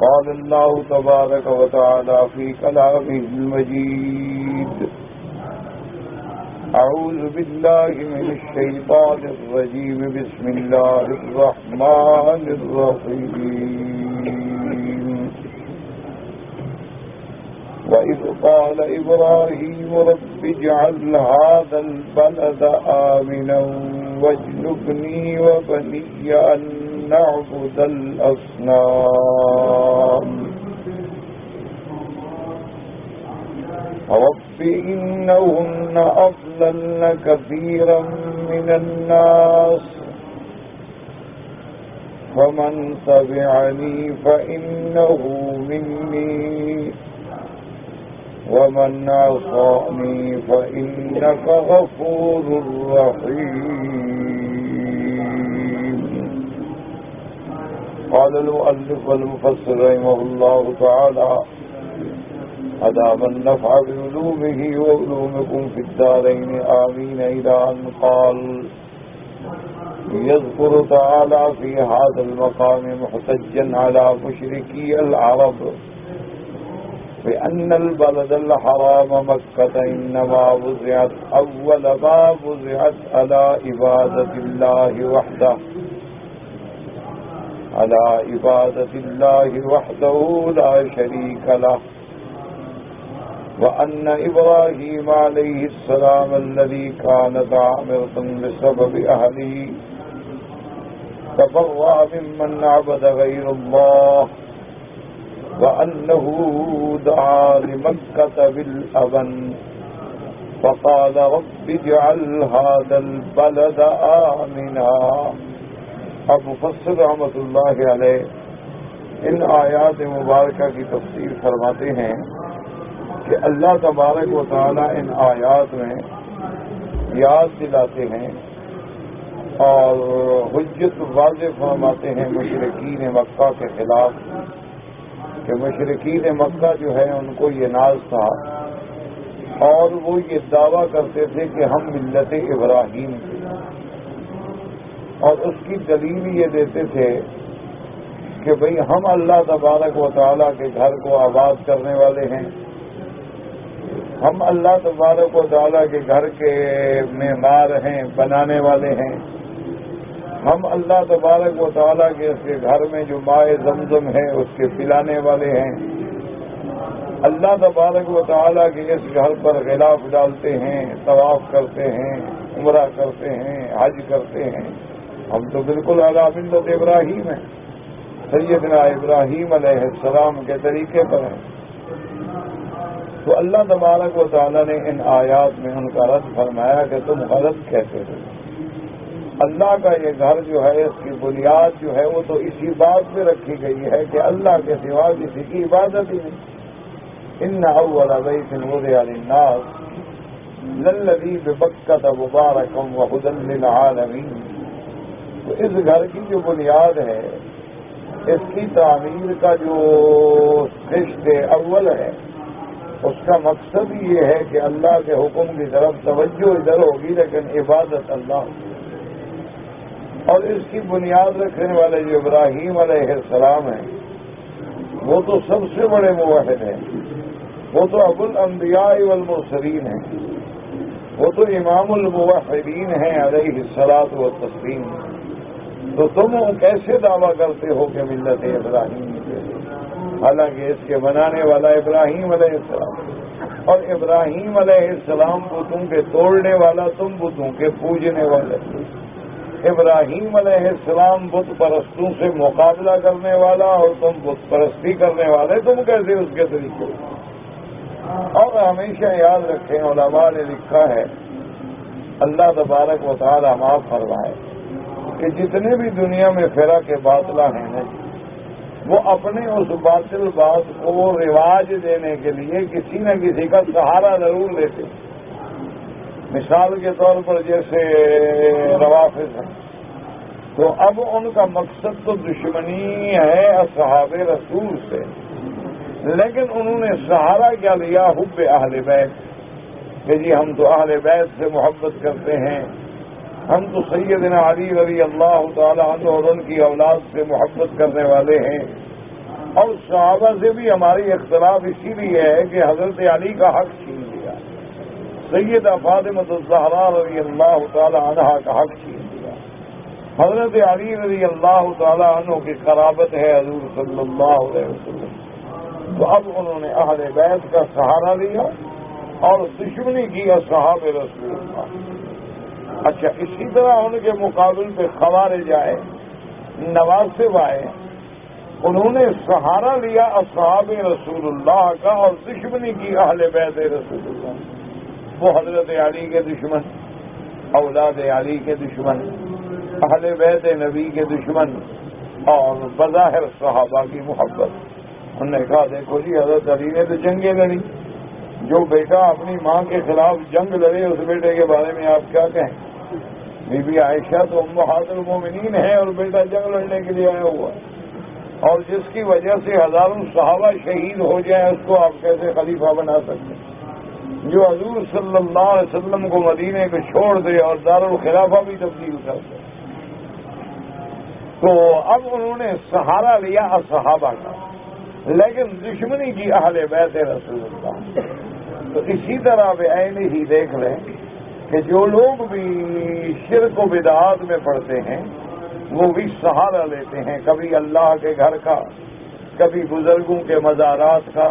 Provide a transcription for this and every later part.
قال الله تبارك وتعالى في كلامه المجيد: أعوذ بالله من الشيطان الرجيم. بسم الله الرحمن الرحيم. وإذ قال إبراهيم رب اجعل هذا البلد آمنا واجنبني وبني أن نعبد الأصنام. رب إنهن أضللن كثيرا من الناس فمن تبعني فإنه مني ومن عصاني فإنك غفور رحيم. قال المؤلف والمفسر رحمه الله تعالى: أدام النفع بعلومه وعلومكم في الدارين آمين. إلى أن قال: يذكر تعالى في هذا المقام محتجا على مشركي العرب بأن البلد الحرام مكة إنما وضعت أول ما وضعت على عبادة الله وحده لا شريك له، وأن إبراهيم عليه السلام الذي كانت عامرة بسبب أهله تبرأ ممن عبد غير الله، وأنه دعا لمكة بالأمن فقال رب اجعل هذا البلد آمنا. اب مفسر رحمۃ اللہ علیہ ان آیات مبارکہ کی تفسیر فرماتے ہیں کہ اللہ تبارک و تعالی ان آیات میں یاد دلاتے ہیں اور حجت واضح فرماتے ہیں مشرکین مکہ کے خلاف کہ مشرکین مکہ جو ہے ان کو یہ ناز تھا اور وہ یہ دعویٰ کرتے تھے کہ ہم ملت ابراہیم تھے، اور اس کی دلیل یہ دیتے تھے کہ بھئی ہم اللہ تبارک و تعالیٰ کے گھر کو آباد کرنے والے ہیں، ہم اللہ تبارک و تعالیٰ کے گھر کے معمار ہیں، بنانے والے ہیں، ہم اللہ تبارک و تعالیٰ کے اس کے گھر میں جو مائے زمزم ہے اس کے پلانے والے ہیں، اللہ تبارک و تعالیٰ کے اس گھر پر غلاف ڈالتے ہیں، طواف کرتے ہیں، عمرہ کرتے ہیں، حج کرتے ہیں، ہم تو بالکل علی ملت ابراہیم ہیں، سیدنا ابراہیم علیہ السلام کے طریقے پر ہیں۔ تو اللہ تبارک و تعالیٰ نے ان آیات میں ان کا رد فرمایا کہ تم غلط کہتے ہو، اللہ کا یہ گھر جو ہے اس کی بنیاد جو ہے وہ تو اسی بات پہ رکھی گئی ہے کہ اللہ کے سوا کسی کی عبادت ہی نہیں۔ ان اول بیت وضع للناس للذی ببکۃ مبارکا وہدی للعالمین۔ تو اس گھر کی جو بنیاد ہے، اس کی تعمیر کا جو قسط اول ہے، اس کا مقصد یہ ہے کہ اللہ کے حکم کی طرف توجہ ادھر ہوگی لیکن عبادت اللہ، اور اس کی بنیاد رکھنے والے جو ابراہیم علیہ السلام ہیں وہ تو سب سے بڑے موحد ہیں، وہ تو ابو الانبیاء والمرسلین ہیں، وہ تو امام الموحدین ہیں علیہ الصلاۃ والتسلیم۔ تو تم کیسے دعویٰ کرتے ہو کہ ملت ابراہیم سے، حالانکہ اس کے بنانے والا ابراہیم علیہ السلام، اور ابراہیم علیہ السلام بتوں کے توڑنے والا، تم بتوں کے پوجنے والے۔ ابراہیم علیہ السلام بت پرستوں سے مقابلہ کرنے والا اور تم بت پرستی کرنے والے، تم کیسے اس کے طریقے؟ اور ہمیشہ یاد رکھیں، علماء نے لکھا ہے، اللہ تبارک و تعالی معاف فرمائے، کہ جتنے بھی دنیا میں فرق باطلہ ہیں نا، وہ اپنے اس باطل بات کو رواج دینے کے لیے کسی نہ کسی کا سہارا ضرور لیتے۔ مثال کے طور پر جیسے روافض ہیں، تو اب ان کا مقصد تو دشمنی ہے اصحاب رسول سے، لیکن انہوں نے سہارا کیا لیا؟ حب اہل بیت، کہ جی ہم تو اہل بیت سے محبت کرتے ہیں، ہم تو سیدنا علی رضی اللہ تعالی عنہ اور ان کی اولاد سے محبت کرنے والے ہیں، اور صحابہ سے بھی ہماری اختلاف اسی لیے ہے کہ حضرت علی کا حق چھین لیا، سیدہ فاطمہ الزہرا رضی اللہ تعالی عنہ کا حق چھین لیا۔ حضرت علی رضی اللہ تعالی عنہ کی قرابت ہے حضور صلی اللہ علیہ وسلم، تو اب انہوں نے اہل بیت کا سہارا لیا اور دشمنی کی اصحاب رسول اللہ۔ اچھا، اسی طرح ان کے مقابل پہ خوارج آئے، نواسب آئے، انہوں نے سہارا لیا اصحاب رسول اللہ کا اور دشمنی کی اہل بیت رسول اللہ۔ وہ حضرت علی کے دشمن، اولاد علی کے دشمن، اہل بیت نبی کے دشمن، اور بظاہر صحابہ کی محبت۔ انہوں نے کہا دیکھو جی، حضرت علی نے تو جنگیں لڑی، جو بیٹا اپنی ماں کے خلاف جنگ لڑے اس بیٹے کے بارے میں آپ کیا کہیں؟ بی بی عائشہ تو امہات المومنین ہے اور بیٹا جنگ لڑنے کے لیے آیا ہوا، اور جس کی وجہ سے ہزاروں صحابہ شہید ہو جائیں اس کو آپ کیسے خلیفہ بنا سکتے ہیں؟ جو حضور صلی اللہ علیہ وسلم کو مدینے کو چھوڑ دے اور دارالخلافہ بھی تبدیل کر دے۔ تو اب انہوں نے سہارا لیا صحابہ کا، لیکن دشمنی کی اہل بیت رسول اللہ۔ تو اسی طرح بعین ہی دیکھ لیں کہ جو لوگ بھی شرک و بدعات میں پڑتے ہیں وہ بھی سہارا لیتے ہیں، کبھی اللہ کے گھر کا، کبھی بزرگوں کے مزارات کا،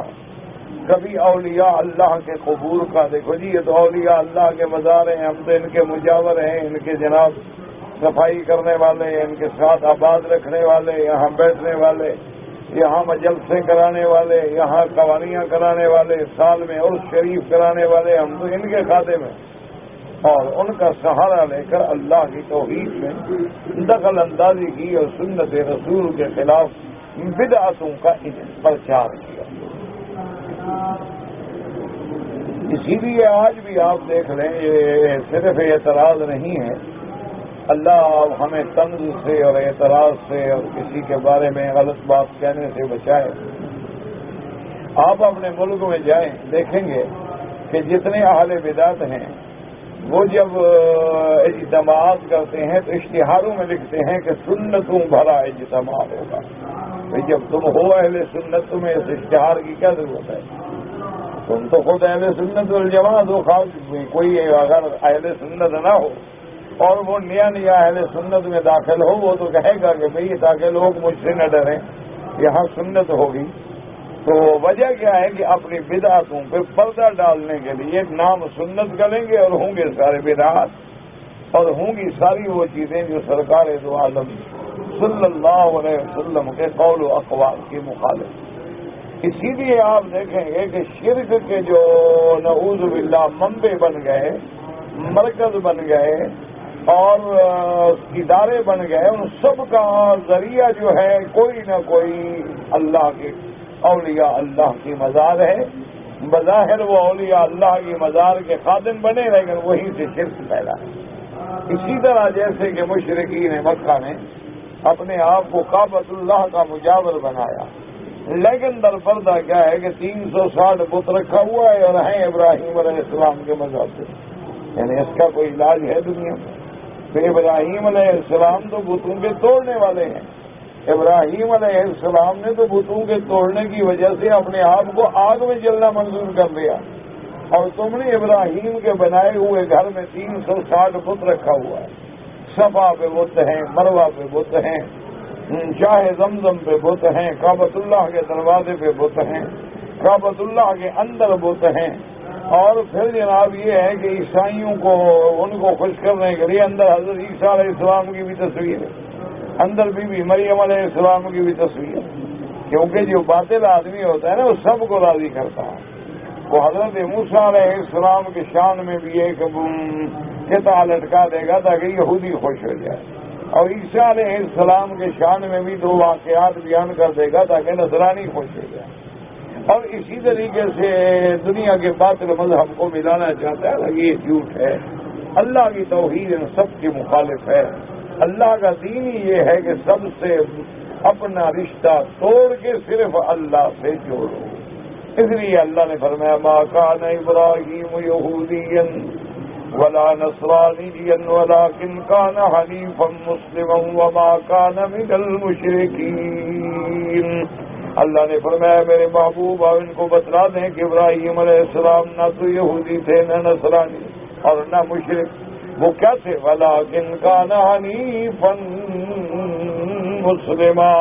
کبھی اولیاء اللہ کے قبور کا۔ دیکھو جی، یہ تو اولیاء اللہ کے مزار ہیں، ہم تو ان کے مجاور ہیں، ان کے جناب صفائی کرنے والے، ان کے ساتھ آباد رکھنے والے، یہاں بیٹھنے والے، یہاں مجلسیں کرانے والے، یہاں قوالیاں کرانے والے، سال میں عرس شریف کرانے والے، ہم تو ان کے کھاتے میں، اور ان کا سہارا لے کر اللہ کی توحید میں دخل اندازی کی اور سنت رسول کے خلاف بدعتوں کا پرچار کیا۔ اسی لیے آج بھی آپ دیکھ لیں، یہ صرف اعتراض نہیں ہے، اللہ ہمیں طنز سے اور اعتراض سے اور کسی کے بارے میں غلط بات کہنے سے بچائے۔ آپ اپنے ملک میں جائیں، دیکھیں گے کہ جتنے اہل بدعت ہیں وہ جب اجتماعات کرتے ہیں تو اشتہاروں میں لکھتے ہیں کہ سنتوں بھرا اجتماع ہوگا۔ بھئی جب تم ہو اہل سنت، تمہیں اس اشتہار کی کیا ضرورت ہے؟ تم تو خود اہل سنت والجماعت ہو، خاص کوئی اگر اہل سنت نہ ہو اور وہ نیا اہل سنت میں داخل ہو، وہ تو کہے گا کہ بھئی تاکہ لوگ مجھ سے نہ ڈریں، یہاں سنت ہوگی۔ تو وجہ کیا ہے کہ اپنی بدعتوں پہ پردہ ڈالنے کے لیے نام سنت کریں گے اور ہوں گے سارے بدعات، اور ہوں گی ساری وہ چیزیں جو سرکار دو عالم صلی اللہ علیہ وسلم کے قول و اقوال کی مخالف۔ اسی لیے آپ دیکھیں گے کہ شرک کے جو نعوذ باللہ منبع بن گئے، مرکز بن گئے اور ادارے بن گئے، ان سب کا ذریعہ جو ہے کوئی نہ کوئی اللہ کے اولیاء اللہ کی مزار ہے۔ بظاہر وہ اولیاء اللہ کی مزار کے خادم بنے، لیکن وہیں سے شرک پھیلا ہے۔ اسی طرح جیسے کہ مشرکین مکہ نے اپنے آپ کو کعبۃ اللہ کا مجاور بنایا، لیکن در پردہ کیا ہے کہ 360 بت رکھا ہوا ہے اور ہیں ابراہیم علیہ السلام کے مذہب سے۔ یعنی اس کا کوئی علاج ہے دنیا میں؟ تو ابراہیم علیہ السلام تو بتوں کے توڑنے والے ہیں۔ ابراہیم علیہ السلام نے تو بتوں کے توڑنے کی وجہ سے اپنے آپ کو آگ میں جلنا منظور کر لیا، اور تم نے ابراہیم کے بنائے ہوئے گھر میں 360 بت رکھا ہوا ہے۔ صفا پہ بت ہیں، مروہ پہ بت ہیں، شاہ زمزم پہ بت ہیں، کعبۃ اللہ کے دروازے پہ بت ہیں، کعبۃ اللہ کے اندر بت ہیں، اور پھر جناب یہ ہے کہ عیسائیوں کو ان کو خوش کرنے کے لیے اندر حضرت عیسیٰ علیہ السلام کی بھی تصویر ہے، اندر بی بی مریم علیہ السلام کی بھی تصویر ہے، کیونکہ جو باطل آدمی ہوتا ہے نا وہ سب کو راضی کرتا ہے۔ وہ حضرت موسیٰ علیہ السلام کے شان میں بھی ایک قطعہ لٹکا دے گا تاکہ یہودی خوش ہو جائے، اور عیسیٰ علیہ السلام کے شان میں بھی 2 واقعات بیان کر دے گا تاکہ نصرانی خوش ہو جائے۔ اور اسی طریقے سے دنیا کے باطل مذہب کو ملانا چاہتا ہے، یہ جھوٹ ہے۔ اللہ کی توحید ان سب کی مخالف ہے۔ اللہ کا دین ہی یہ ہے کہ سب سے اپنا رشتہ توڑ کے صرف اللہ سے جوڑو۔ اس لیے اللہ نے فرمایا ما کان ابراہیم یہودیا ولا نصرانیا ولکن کان حنیفا مسلما وما کان من المشرکین۔ اللہ نے فرمایا میرے محبوب آپ ان کو بتلا دیں کہ ابراہیم علیہ السلام نہ تو یہودی تھے نہ نصرانی اور نہ مشرک. وہ کیا تھے؟ وَلَٰكِنْ كَانَ حَنِيفًا مُسْلِمًا.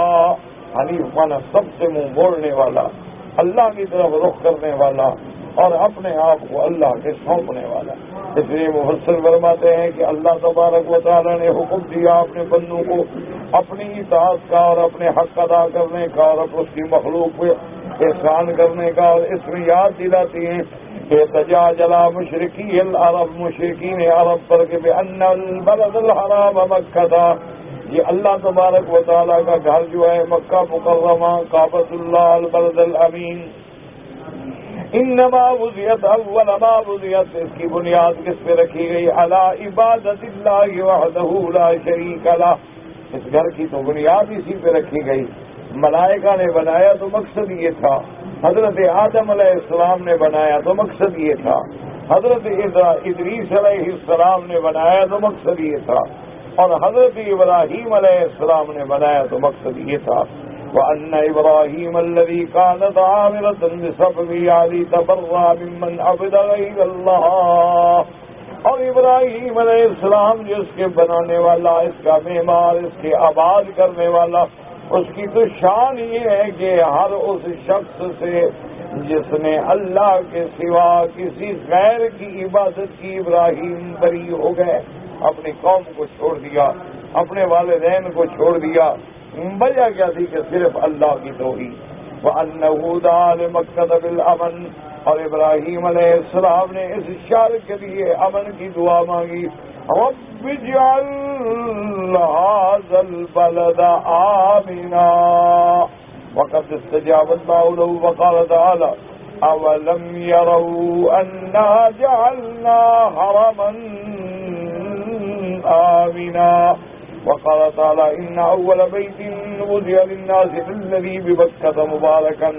حنیف مانا سب سے منہ موڑنے والا، اللہ کی طرف رخ کرنے والا اور اپنے آپ کو اللہ کے سونپنے والا. اس لیے مفسر فرماتے ہیں کہ اللہ تبارک و تعالیٰ نے حکم دیا اپنے بندوں کو اپنی اطاعت کا اور اپنے حق ادا کرنے کا اور اس کی مخلوق پہ احسان کرنے کا. اور اس میں یاد دلاتی ہیں کہ تجاجلا مشرکی العرب، مشرکین عرب پر کہ بأن البلد الحرام مکہ تھا. یہ اللہ تبارک و تعالیٰ کا گھر جو ہے مکہ مکرمہ کعبۃ اللہ البلد الامین، انما وضعت اول ما وضعت، اس کی بنیاد کس پہ رکھی گئی؟ علی عبادت اللہ وحدہ لا شریک لہ. اس گھر کی تو بنیاد اسی پہ رکھی گئی. ملائکہ نے بنایا تو مقصد یہ تھا، حضرت آدم علیہ السلام نے بنایا تو مقصد یہ تھا، حضرت ادریس علیہ السلام نے بنایا تو مقصد یہ تھا، اور حضرت ابراہیم علیہ السلام نے بنایا تو مقصد یہ تھا. وَأَنَّ إِبْرَاهِيمَ الَّذِي كَانَتْ عَامِرَةً بِسَبْبِهَا لِتَبَرَّأَ مِمَّنْ عَبَدَ غَيْرَ اللَّهِ. اور ابراہیم علیہ السلام جس کے بنانے والا، اس کا معمار، اس کے آباد کرنے والا، اس کی تو شان یہ ہے کہ ہر اس شخص سے جس نے اللہ کے سوا کسی غیر کی عبادت کی، ابراہیم بری ہو گئے. اپنی قوم کو چھوڑ دیا، اپنے والدین کو چھوڑ دیا. وجہ کیا تھی کہ صرف اللہ کی توحید. وَأَنَّهُ دَعَا لِمَكَّةَ بِالْأَمْنِ، اور ابراہیم علیہ السلام نے اس شہر کے لیے امن کی دعا مانگی. رَبِّ اجْعَلْ هَٰذَا الْبَلَدَ آمِنًا وَقَدِ اسْتَجَابَ اللَّهُ لَهُ. وَقَالَ تَعَالَىٰ أَوَلَمْ يَرَوْا أَنَّا جَعَلْنَا حَرَمًا آمِنًا. وقال تعالى إن أول بيت وضع للناس الذي ببكة مباركا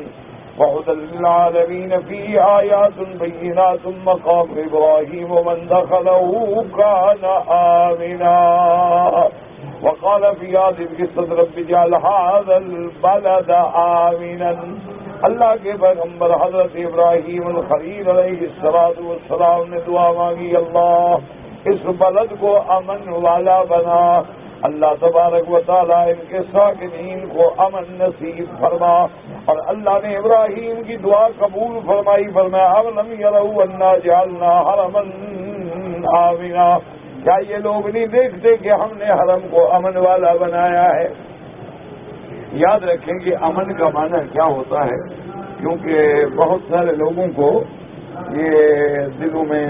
وهدى للعالمين فيه آيات بينات مقام إبراهيم ومن دخله كان آمنا. وقال في هذه القصة رب اجعل هذا البلد آمنا. اللہ کے پیغمبر حضرت ابراہیم الخلیل علیہ السلام نے دعا مانگی، اللہ اس بلد کو امن والا بنا. اللہ تبارک و تعالیٰ ان کے ساکنین کو امن نصیب فرما. اور اللہ نے ابراہیم کی دعا قبول فرمائی. فرمایا اولم یروا انا جعلنا حرما آمنا، کیا یہ لوگ نہیں دیکھتے کہ ہم نے حرم کو امن والا بنایا ہے؟ یاد رکھیں کہ امن کا معنی کیا ہوتا ہے، کیونکہ بہت سارے لوگوں کو یہ دلوں میں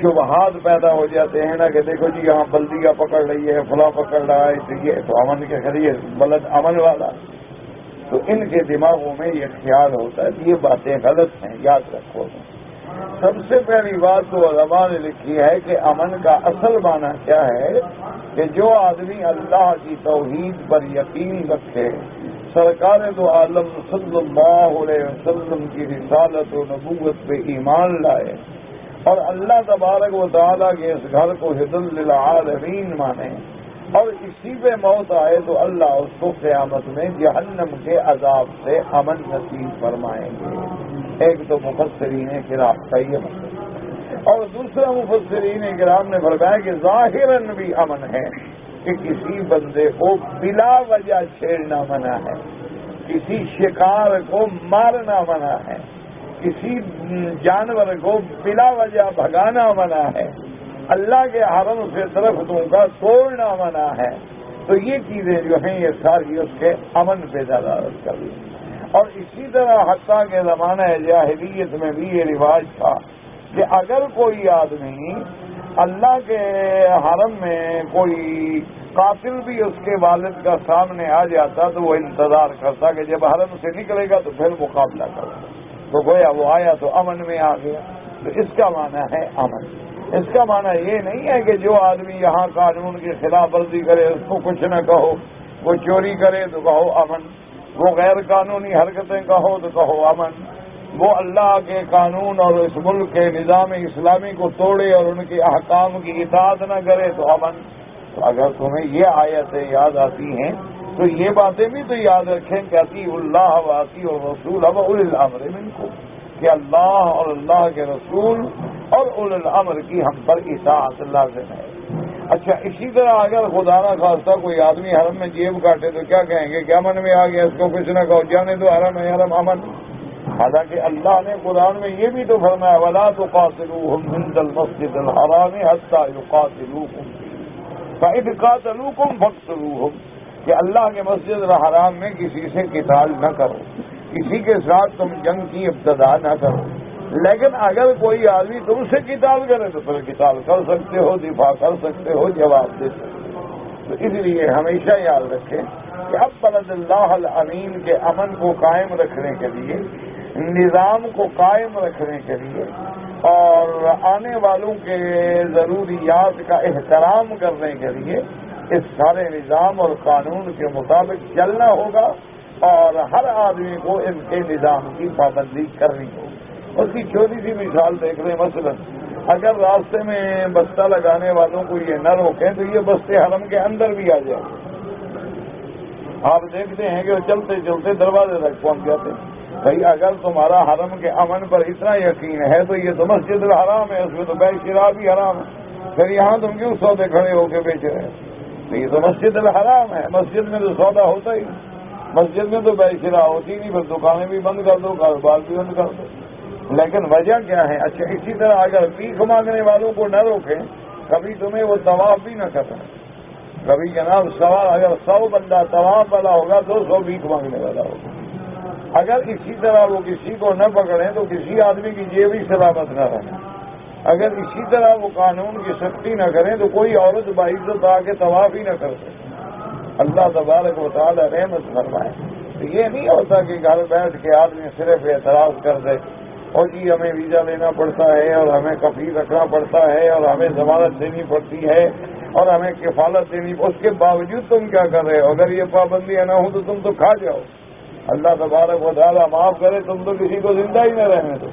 شبہات پیدا ہو جاتے ہیں نا کہ دیکھو جی یہاں بلدیہ پکڑ رہی ہے، فلاں پکڑ رہا ہے، تو یہ تو امن کے ذریعے بلد امن والا. تو ان کے دماغوں میں یہ خیال ہوتا ہے کہ یہ باتیں غلط ہیں. یاد رکھو سب سے پہلی بات تو علماء نے لکھی ہے کہ امن کا اصل معنی کیا ہے کہ جو آدمی اللہ کی توحید پر یقین رکھے، سرکار دو عالم صلی اللہ علیہ وسلم کی رسالت و نبوت پہ ایمان لائے اور اللہ تبارک و تعالیٰ کے اس گھر کو ہدى للعالمین مانے اور اسی پہ موت آئے تو اللہ اس کو قیامت میں جہنم کے عذاب سے امن نصیب فرمائیں گے. ایک تو مفسرین کرام کا یہ مطلب، اور دوسرا مفسرین کرام نے فرمایا کہ ظاہراً بھی امن ہے کہ کسی بندے کو بلا وجہ چھیڑنا منع ہے، کسی شکار کو مارنا منع ہے، کسی جانور کو بلا وجہ بھگانا منع ہے، اللہ کے حرم سے درختوں کا توڑنا منع ہے. تو یہ چیزیں جو ہیں یہ ساری اس کے امن پہ دلالت کر رہی ہیں. اور اسی طرح حتیٰ کے زمانہ جاہلیت میں بھی یہ رواج تھا کہ اگر کوئی آدمی اللہ کے حرم میں کوئی قاتل بھی اس کے والد کا سامنے آ جاتا تو وہ انتظار کرتا کہ جب حرم سے نکلے گا تو پھر مقابلہ کرتا. تو گویا وہ آیا تو امن میں آ گیا. تو اس کا معنی ہے امن. اس کا معنی یہ نہیں ہے کہ جو آدمی یہاں قانون کی خلاف ورزی کرے اس کو کچھ نہ کہو، وہ چوری کرے تو کہو امن، وہ غیر قانونی حرکتیں کہو تو کہو امن، وہ اللہ کے قانون اور اس ملک کے نظام اسلامی کو توڑے اور ان کے احکام کی اطاعت نہ کرے تو امن. تو اگر تمہیں یہ آیتیں یاد آتی ہیں تو یہ باتیں بھی تو یاد رکھیں کہ اطیع اللہ و اطیع الرسول و اولی الامر منکم، کہ اللہ اور اللہ کے رسول اور اولی الامر کی ہم پر اطاعت لازم ہے۔ اچھا، اسی طرح اگر خدا نہ خواستہ کوئی آدمی حرم میں جیب کاٹے تو کیا کہیں گے؟ کیا من میں آ گیا؟ اس کو کچھ نہ کہو، جانے دو، حرم ہے، حرم امن۔ حالانکہ اللہ نے قرآن میں یہ بھی تو فرمایا وَلَا تُقَاتِلُوهُمْ عِندَ الْمَسْجِدِ الْحَرَامِ حَتَّىٰ يُقَاتِلُوكُمْ فِيهِ فَإِذْ قَاتَلُوكُمْ فَاقْتُلُوهُمْ، کہ اللہ کے مسجد الحرام میں کسی سے قتال نہ کرو، کسی کے ساتھ تم جنگ کی ابتدا نہ کرو، لیکن اگر کوئی آدمی تم سے قتال کرے تو پھر قتال کر سکتے ہو، دفاع کر سکتے ہو، جواب دے سکتے ہو۔ تو اس لیے ہمیشہ یاد رکھیں کہ اب بلد اللہ الامین کے امن کو قائم رکھنے کے لیے، نظام کو قائم رکھنے کے لیے اور آنے والوں کے ضروریات کا احترام کرنے کے لیے اس سارے نظام اور قانون کے مطابق چلنا ہوگا اور ہر آدمی کو ان کے نظام کی پابندی کرنی ہوگی۔ اس کی چھوٹی سی مثال دیکھ لیں، مثلا اگر راستے میں بستہ لگانے والوں کو یہ نہ روکیں تو یہ بستے حرم کے اندر بھی آ جائیں۔ آپ دیکھتے ہیں کہ وہ چلتے چلتے دروازے تک پہنچ جاتے ہیں۔ بھائی اگر تمہارا حرم کے امن پر اتنا یقین ہے تو یہ تو مسجد الحرام ہے، اس میں تو بیع شراء بھی حرام ہے، پھر یہاں تم کیوں سودے کھڑے ہو کے بیچ رہے ہیں؟ تو یہ تو مسجد الحرام ہے، مسجد میں تو سودا ہوتا ہی، مسجد میں تو بیع شراء ہوتی نہیں، پھر دکانیں بھی بند کر دو، کاروبار بھی بند کر دو۔ لیکن وجہ کیا ہے؟ اچھا، اسی طرح اگر بھیک مانگنے والوں کو نہ روکیں، کبھی تمہیں وہ طواف بھی نہ کرنا، کبھی جناب سوال اگر 100 بندہ طواف والا ہوگا 200 بھیک مانگنے والا ہوگا۔ اگر اسی طرح وہ کسی کو نہ پکڑیں تو کسی آدمی کی جیب بھی سلامت نہ رہے۔ اگر اسی طرح وہ قانون کی سختی نہ کریں تو کوئی عورت باعزت آ کے طواف ہی نہ کر سکے۔ اللہ تبارک و تعالی رحمت فرمائے۔ تو یہ نہیں ہوتا کہ گھر بیٹھ کے آدمی صرف اعتراض کر دے اور جی ہمیں ویزا لینا پڑتا ہے اور ہمیں کفیل رکھنا پڑتا ہے اور ہمیں ضمانت دینی پڑتی ہے اور ہمیں کفالت دینی، اس کے باوجود تم کیا کر رہے ہو؟ اگر یہ پابندیاں نہ ہوں تو تم تو کھا جاؤ۔ اللہ تبارک و تعالیٰ معاف کرے، تم تو کسی کو زندہ ہی نہ رہنے دو،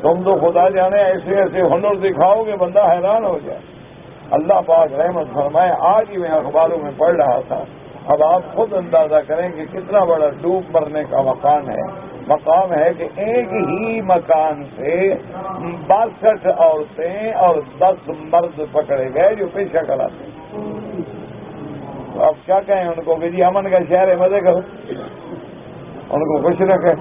تم تو خدا جانے ایسے ایسے ہنر دکھاؤ کہ بندہ حیران ہو جائے۔ اللہ پاک رحمت فرمائے۔ آج ہی میں اخباروں میں پڑھ رہا تھا، اب آپ خود اندازہ کریں کہ کتنا بڑا ڈوب مرنے کا مقام ہے کہ ایک ہی مکان سے 62 عورتیں اور 10 مرد پکڑے گئے جو پیشہ کراتے ہیں۔ تو اب کیا کہیں ان کو کہ جی امن کا شہر ہے، مزے کرو، ان کو خوش رکھے۔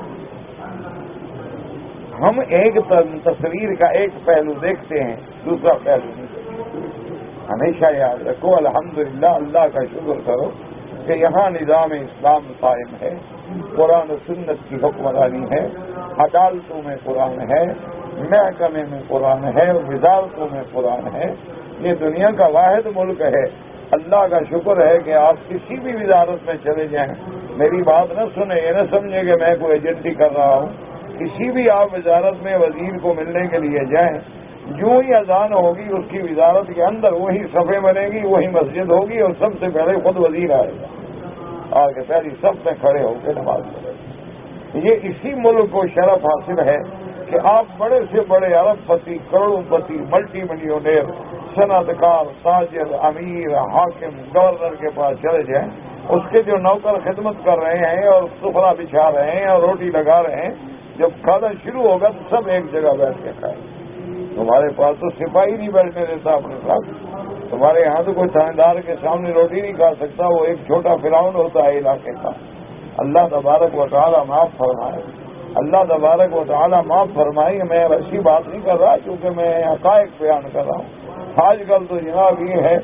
ہم ایک تصویر کا ایک پہلو دیکھتے ہیں، دوسرا پہلو نہیں دیکھتے۔ ہمیشہ یاد رکھو، الحمدللہ، اللہ کا شکر کرو کہ یہاں نظام اسلام قائم ہے، قرآن و سنت کی حکمرانی ہے، عدالتوں میں قرآن ہے، محکمے میں قرآن ہے، وزارتوں میں قرآن ہے۔ یہ دنیا کا واحد ملک ہے۔ اللہ کا شکر ہے کہ آپ کسی بھی وزارت میں چلے جائیں، میری بات نہ سنیں، یہ نہ سمجھیں کہ میں کوئی ایجنٹی کر رہا ہوں، کسی بھی آپ وزارت میں وزیر کو ملنے کے لیے جائیں، جو ہی اذان ہوگی اس کی وزارت کے اندر وہی صفیں بنے گی، وہی مسجد ہوگی اور سب سے پہلے خود وزیر آئے گا، آگے پہلی سب میں کھڑے ہو کے نماز پڑھیں۔ یہ اسی ملک کو شرف حاصل ہے کہ آپ بڑے سے بڑے ارب پتی، کروڑوں پتی، ملٹی ملینئر، صنعت کار، تاجر، امیر، حاکم، گورنر کے پاس چلے جائیں، اس کے جو نوکر خدمت کر رہے ہیں اور سفرہ بچھا رہے ہیں اور روٹی لگا رہے ہیں، جب کھانا شروع ہوگا تو سب ایک جگہ بیٹھ کے کھائیں۔ تمہارے پاس تو سپاہی نہیں بیٹھنے دیتا اپنے ساتھ، تمہارے یہاں تو کوئی تھاندار کے سامنے روٹی نہیں کھا سکتا، وہ ایک چھوٹا فرعون ہوتا ہے علاقے کا۔ اللہ تبارک و تعالیٰ معاف فرمائے، اللہ تبارک و تعالیٰ معاف فرمائے۔ میں ایسی بات نہیں کر رہا کیونکہ میں حقائق بیان کر رہا ہوں۔ آج کل تو جناب یہ ہے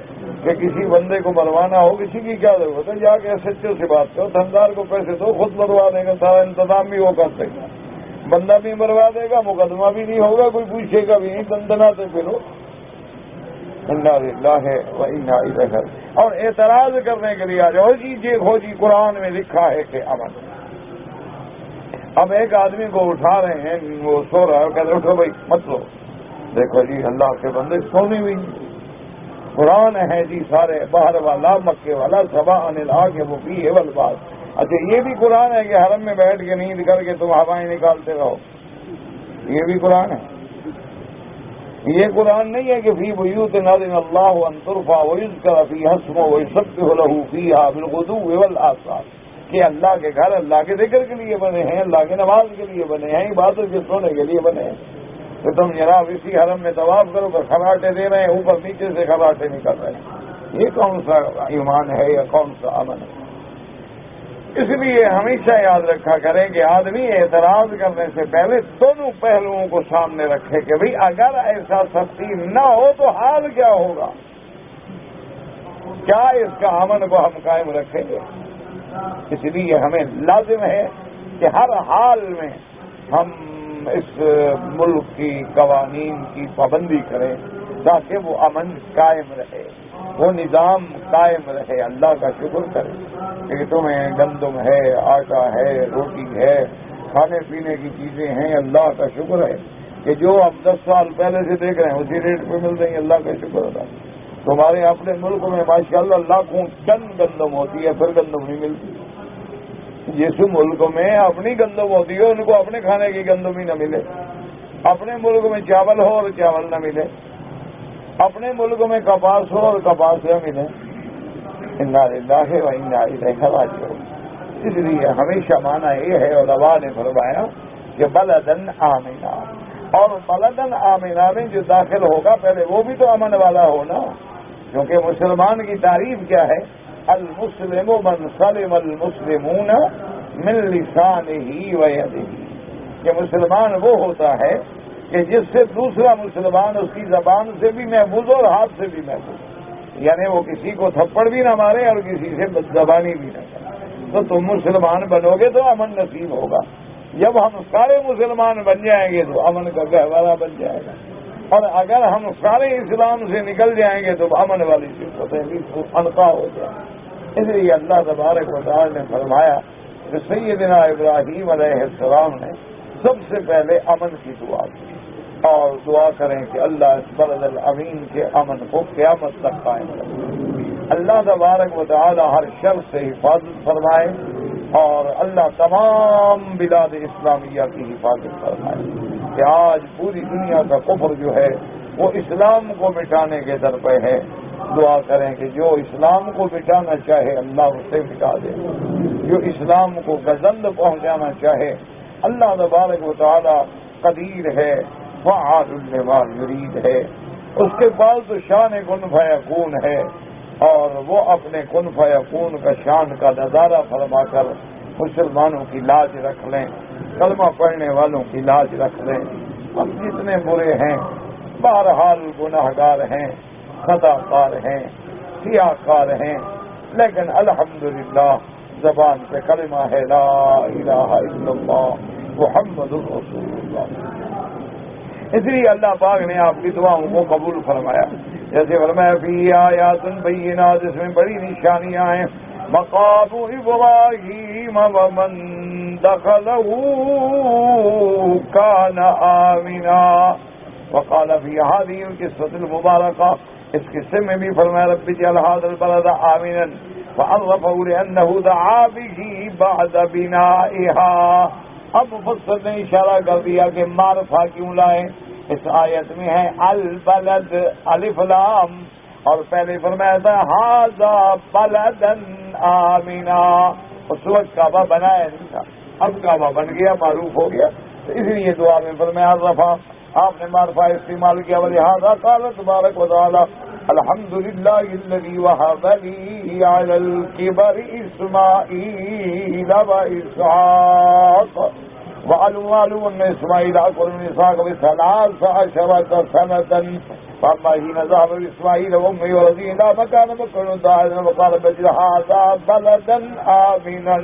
کہ کسی بندے کو مروانا ہو، کسی کی کیا ضرورت ہے، جا کے ایس ایچ او سے بات کرو، تھندار کو پیسے دو، خود مروا دے گا، سارا انتظام بھی وہ کر دے گا، بندہ بھی مروا دے گا، مقدمہ بھی نہیں ہوگا، کوئی پوچھے گا بھی نہیں، دندناتے پھرو۔ انا للہ و انا الیہ۔ اور اعتراض کرنے کے لیے آ جاؤ جی دیکھو جی قرآن میں لکھا ہے کہ امن۔ اب ایک آدمی کو اٹھا رہے ہیں، وہ سو رہا ہے، کہتے ہیں اٹھو بھائی مت سو، دیکھو جی اللہ کے بندے سونی ہوئی، قرآن ہے جی سارے، باہر والا مکے والا سبا انل آگے وہ بھی ہے والباس۔ اچھا یہ بھی قرآن ہے کہ حرم میں بیٹھ کے نیند کر کے تم ہوائیں نکالتے رہو، یہ بھی قرآن ہے؟ یہ قرآن نہیں ہے کہ فی بیوت اذن اللہ ان ترفع ویذکر فیہا اسمہ ویسبح لہ فیہا بالغدو والآصال، کہ اللہ کے گھر اللہ کے ذکر کے لیے بنے ہیں، اللہ کی نماز کے لیے بنے ہیں، عبادت کے سونے کے لیے بنے ہیں۔ تو تم جناب اسی حرم میں طواف کرو کہ خراٹے دے رہے ہیں، اوپر نیچے سے خراٹے نکل رہے ہیں، یہ کون سا ایمان ہے یا کون سا امن ہے؟ اس لیے ہمیشہ یاد رکھا کریں کہ آدمی اعتراض کرنے سے پہلے دونوں پہلوؤں کو سامنے رکھے کہ بھئی اگر ایسا سختی نہ ہو تو حال کیا ہوگا، کیا اس کا امن کو ہم قائم رکھیں گے؟ اس لیے ہمیں لازم ہے کہ ہر حال میں ہم اس ملک کی قوانین کی پابندی کریں تاکہ وہ امن قائم رہے، وہ نظام قائم رہے۔ اللہ کا شکر کریں کہ تمہیں گندم ہے، آٹا ہے، روٹی ہے، کھانے پینے کی چیزیں ہیں، اللہ کا شکر ہے کہ جو اب 10 سال پہلے سے دیکھ رہے ہیں اسی ریٹ پہ مل رہی ہیں، اللہ کا شکر ادا۔ تمہارے اپنے ملک میں ماشاءاللہ لاکھوں ٹن گندم ہوتی ہے، پھر گندم نہیں ملتی۔ جس ملک میں اپنی گندم ہوتی ہے ان کو اپنے کھانے کی گندم ہی نہ ملے، اپنے ملک میں چاول ہو اور چاول نہ ملے، اپنے ملک میں کپاس ہو اور کپاس نہ ملے، انا للہ و انا الیہ راجعون۔ اس لیے ہمیشہ معنی یہ ہے، علماء نے فرمایا کہ بلدن آمنا، اور بلدن آمنا میں جو داخل ہوگا پہلے وہ بھی تو امن والا ہونا، کیونکہ مسلمان کی تعریف کیا ہے؟ المسلم من سلم المسلمون من لسانہ و یدہ، کہ مسلمان وہ ہوتا ہے کہ جس سے دوسرا مسلمان اس کی زبان سے بھی محفوظ اور ہاتھ سے بھی محفوظ، یعنی وہ کسی کو تھپڑ بھی نہ مارے اور کسی سے بدزبانی بھی نہ کرے۔ تو تم مسلمان بنو گے تو امن نصیب ہوگا، جب ہم سارے مسلمان بن جائیں گے تو امن کا گہوارہ بن جائے گا، اور اگر ہم سارے اسلام سے نکل جائیں گے تو امن والی صفتیں بھی انقا ہو جائیں۔ اس لیے اللہ تبارک و تعالی نے فرمایا کہ سیدنا ابراہیم علیہ السلام نے سب سے پہلے امن کی دعا کی، اور دعا کریں کہ اللہ اس بلد الامین کے امن کو قیامت تک قائم رکھے۔ اللہ تبارک و تعالی ہر شر سے حفاظت فرمائے، اور اللہ تمام بلاد اسلامیہ کی حفاظت فرمائے کہ آج پوری دنیا کا کفر جو ہے وہ اسلام کو مٹانے کے در پہ ہے۔ دعا کریں کہ جو اسلام کو مٹانا چاہے اللہ اسے مٹا دے، جو اسلام کو گزند پہنچانا چاہے اللہ تبارک و تعالی قدیر ہے، فعال لما یرید ہے، اس کے بعد تو شان کن فیکون ہے، اور وہ اپنے کن فیکون کا شان کا نظارہ فرما کر مسلمانوں کی لاج رکھ لیں، کلمہ پڑھنے والوں کی لاج رکھ لیں۔ ہم جتنے برے ہیں، بہرحال گناہ گار ہیں، خطا کار ہیں، سیاہ کار ہیں، لیکن الحمدللہ زبان پہ کلمہ ہے لا الہ الا اللہ محمد رسول اللہ۔ اس لیے اللہ پاک نے آپ کی دعاؤں کو قبول فرمایا، جیسے فرمایا فی آیات بینات، اس میں بڑی نشانیاں ہیں، مقام ابراہیم ومن دخلہ کان آمنا، وقال فی هذه القصة المبارکہ، اس قصے میں بھی فرمایا رب اجعل هذا البلد آمنا فعرفه لأنه دعا به بعد بنائها۔ اب مفسر نے اشارہ کر دیا کہ معرفہ کیوں لائیں، اس آیت میں ہے البلد الف لام، اور پہلے فرمایا تھا ھذا بلدا آمنا، اس وقت کعبہ بنایا نہیں تھا، اب کعبہ بن گیا، معروف ہو گیا، تو اس لیے دعا میں فرمایا رفع، آپ نے معرفہ استعمال کیا، ولہذا قال تبارک و تعالی الحمدللہ الذی وہب لی علی الکبر اسماعیل و اسحاق وعلموا ان اسماعیل اکبر من اسحاق بثلاث عشرۃ سنۃ فاما حين ذهب اسماعیل وامه ولدی الى مكان مكن داعٍ وقال بجل هذا بلدا آمنا۔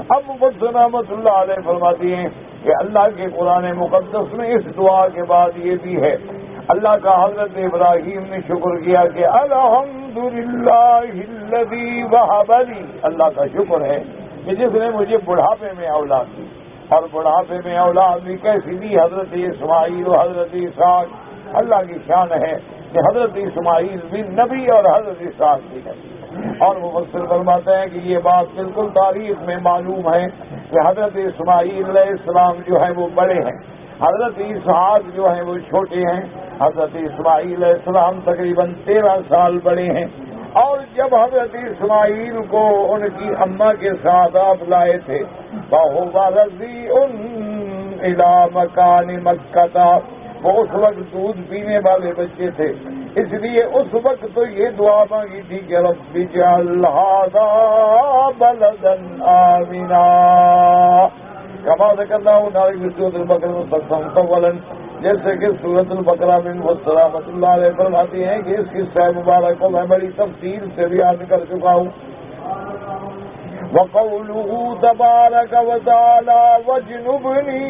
اب مفسر رحمۃ اللہ علیہ فرماتی ہیں کہ اللہ کے قرآن مقدس میں اس دعا کے بعد یہ بھی ہے، اللہ کا حضرت ابراہیم نے شکر کیا کہ الحمدللہ الذی وہب لی، اللہ کا شکر ہے کہ جس نے مجھے بڑھاپے میں اولاد دی، اور بڑھاپے میں اولاد بھی کیسی دی؟ حضرت اسماعیل و حضرت اسحاق۔ اللہ کی شان ہے کہ حضرت اسماعیل بھی نبی اور حضرت اسحاق بھی نبی، اور مفسر فرماتے ہیں کہ یہ بات بالکل تاریخ میں معلوم ہے کہ حضرت اسماعیل علیہ السلام جو ہیں وہ بڑے ہیں، حضرت اسحاق جو ہیں وہ چھوٹے ہیں، حضرت اسماعیل علیہ السلام تقریباً 13 سال بڑے ہیں، اور جب حضرت اسماعیل کو ان کی اماں کے ساتھ آپ لائے تھے بَهُوَ رَضِيعٌ إِلَىٰ مَكَانِ مَكَّةَ، وہ اس وقت دودھ پینے والے بچے تھے، اس لیے اس وقت تو یہ دعا مانگی تھی کہ رب اجعل هذا بلدا آمنا كما ذكرنا هنالك في سورة البقرة مطولا، جیسے کہ سورۃ البقرہ میں رحمۃ اللہ علیہ فرماتی ہیں کہ اس قصہ مبارک کو میں بڑی تفصیل سے بیان کر چکا ہوں۔ وَقَوْلُهُ تَبَارَكَ وَتَعَالَى وَاجْنُبْنِي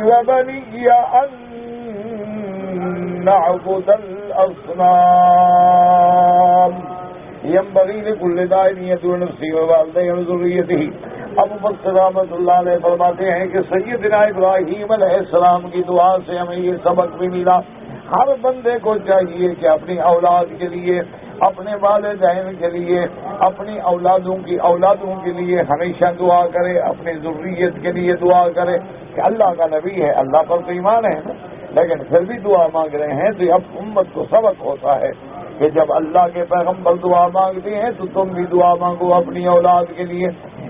وَبَنِيَّ أَن نَعْبُدَ الْأَصْنَامَ يَنبَغِي لِكُلِّ دَاعٍ يَدْعُو لِنَفْسِهِ وَوَالِدَيْهِ وَذُرِّيَّتِهِ۔ ابو بکر رحمۃ اللہ علیہ فرماتے ہیں کہ سیدنا ابراہیم علیہ السلام کی دعا سے ہمیں یہ سبق بھی ملا، ہر بندے کو چاہیے کہ اپنی اولاد کے لیے، اپنے والدین کے لیے، اپنی اولادوں کے لیے ہمیشہ دعا کرے، اپنی ذریت کے لیے دعا کرے کہ اللہ کا نبی ہے، اللہ پر تو ایمان ہے نا، لیکن پھر بھی دعا مانگ رہے ہیں تو اب امت کو سبق ہوتا ہے کہ جب اللہ کے پیغمبر دعا مانگتے ہیں تو تم بھی دعا مانگو اپنی اولاد کے لیے۔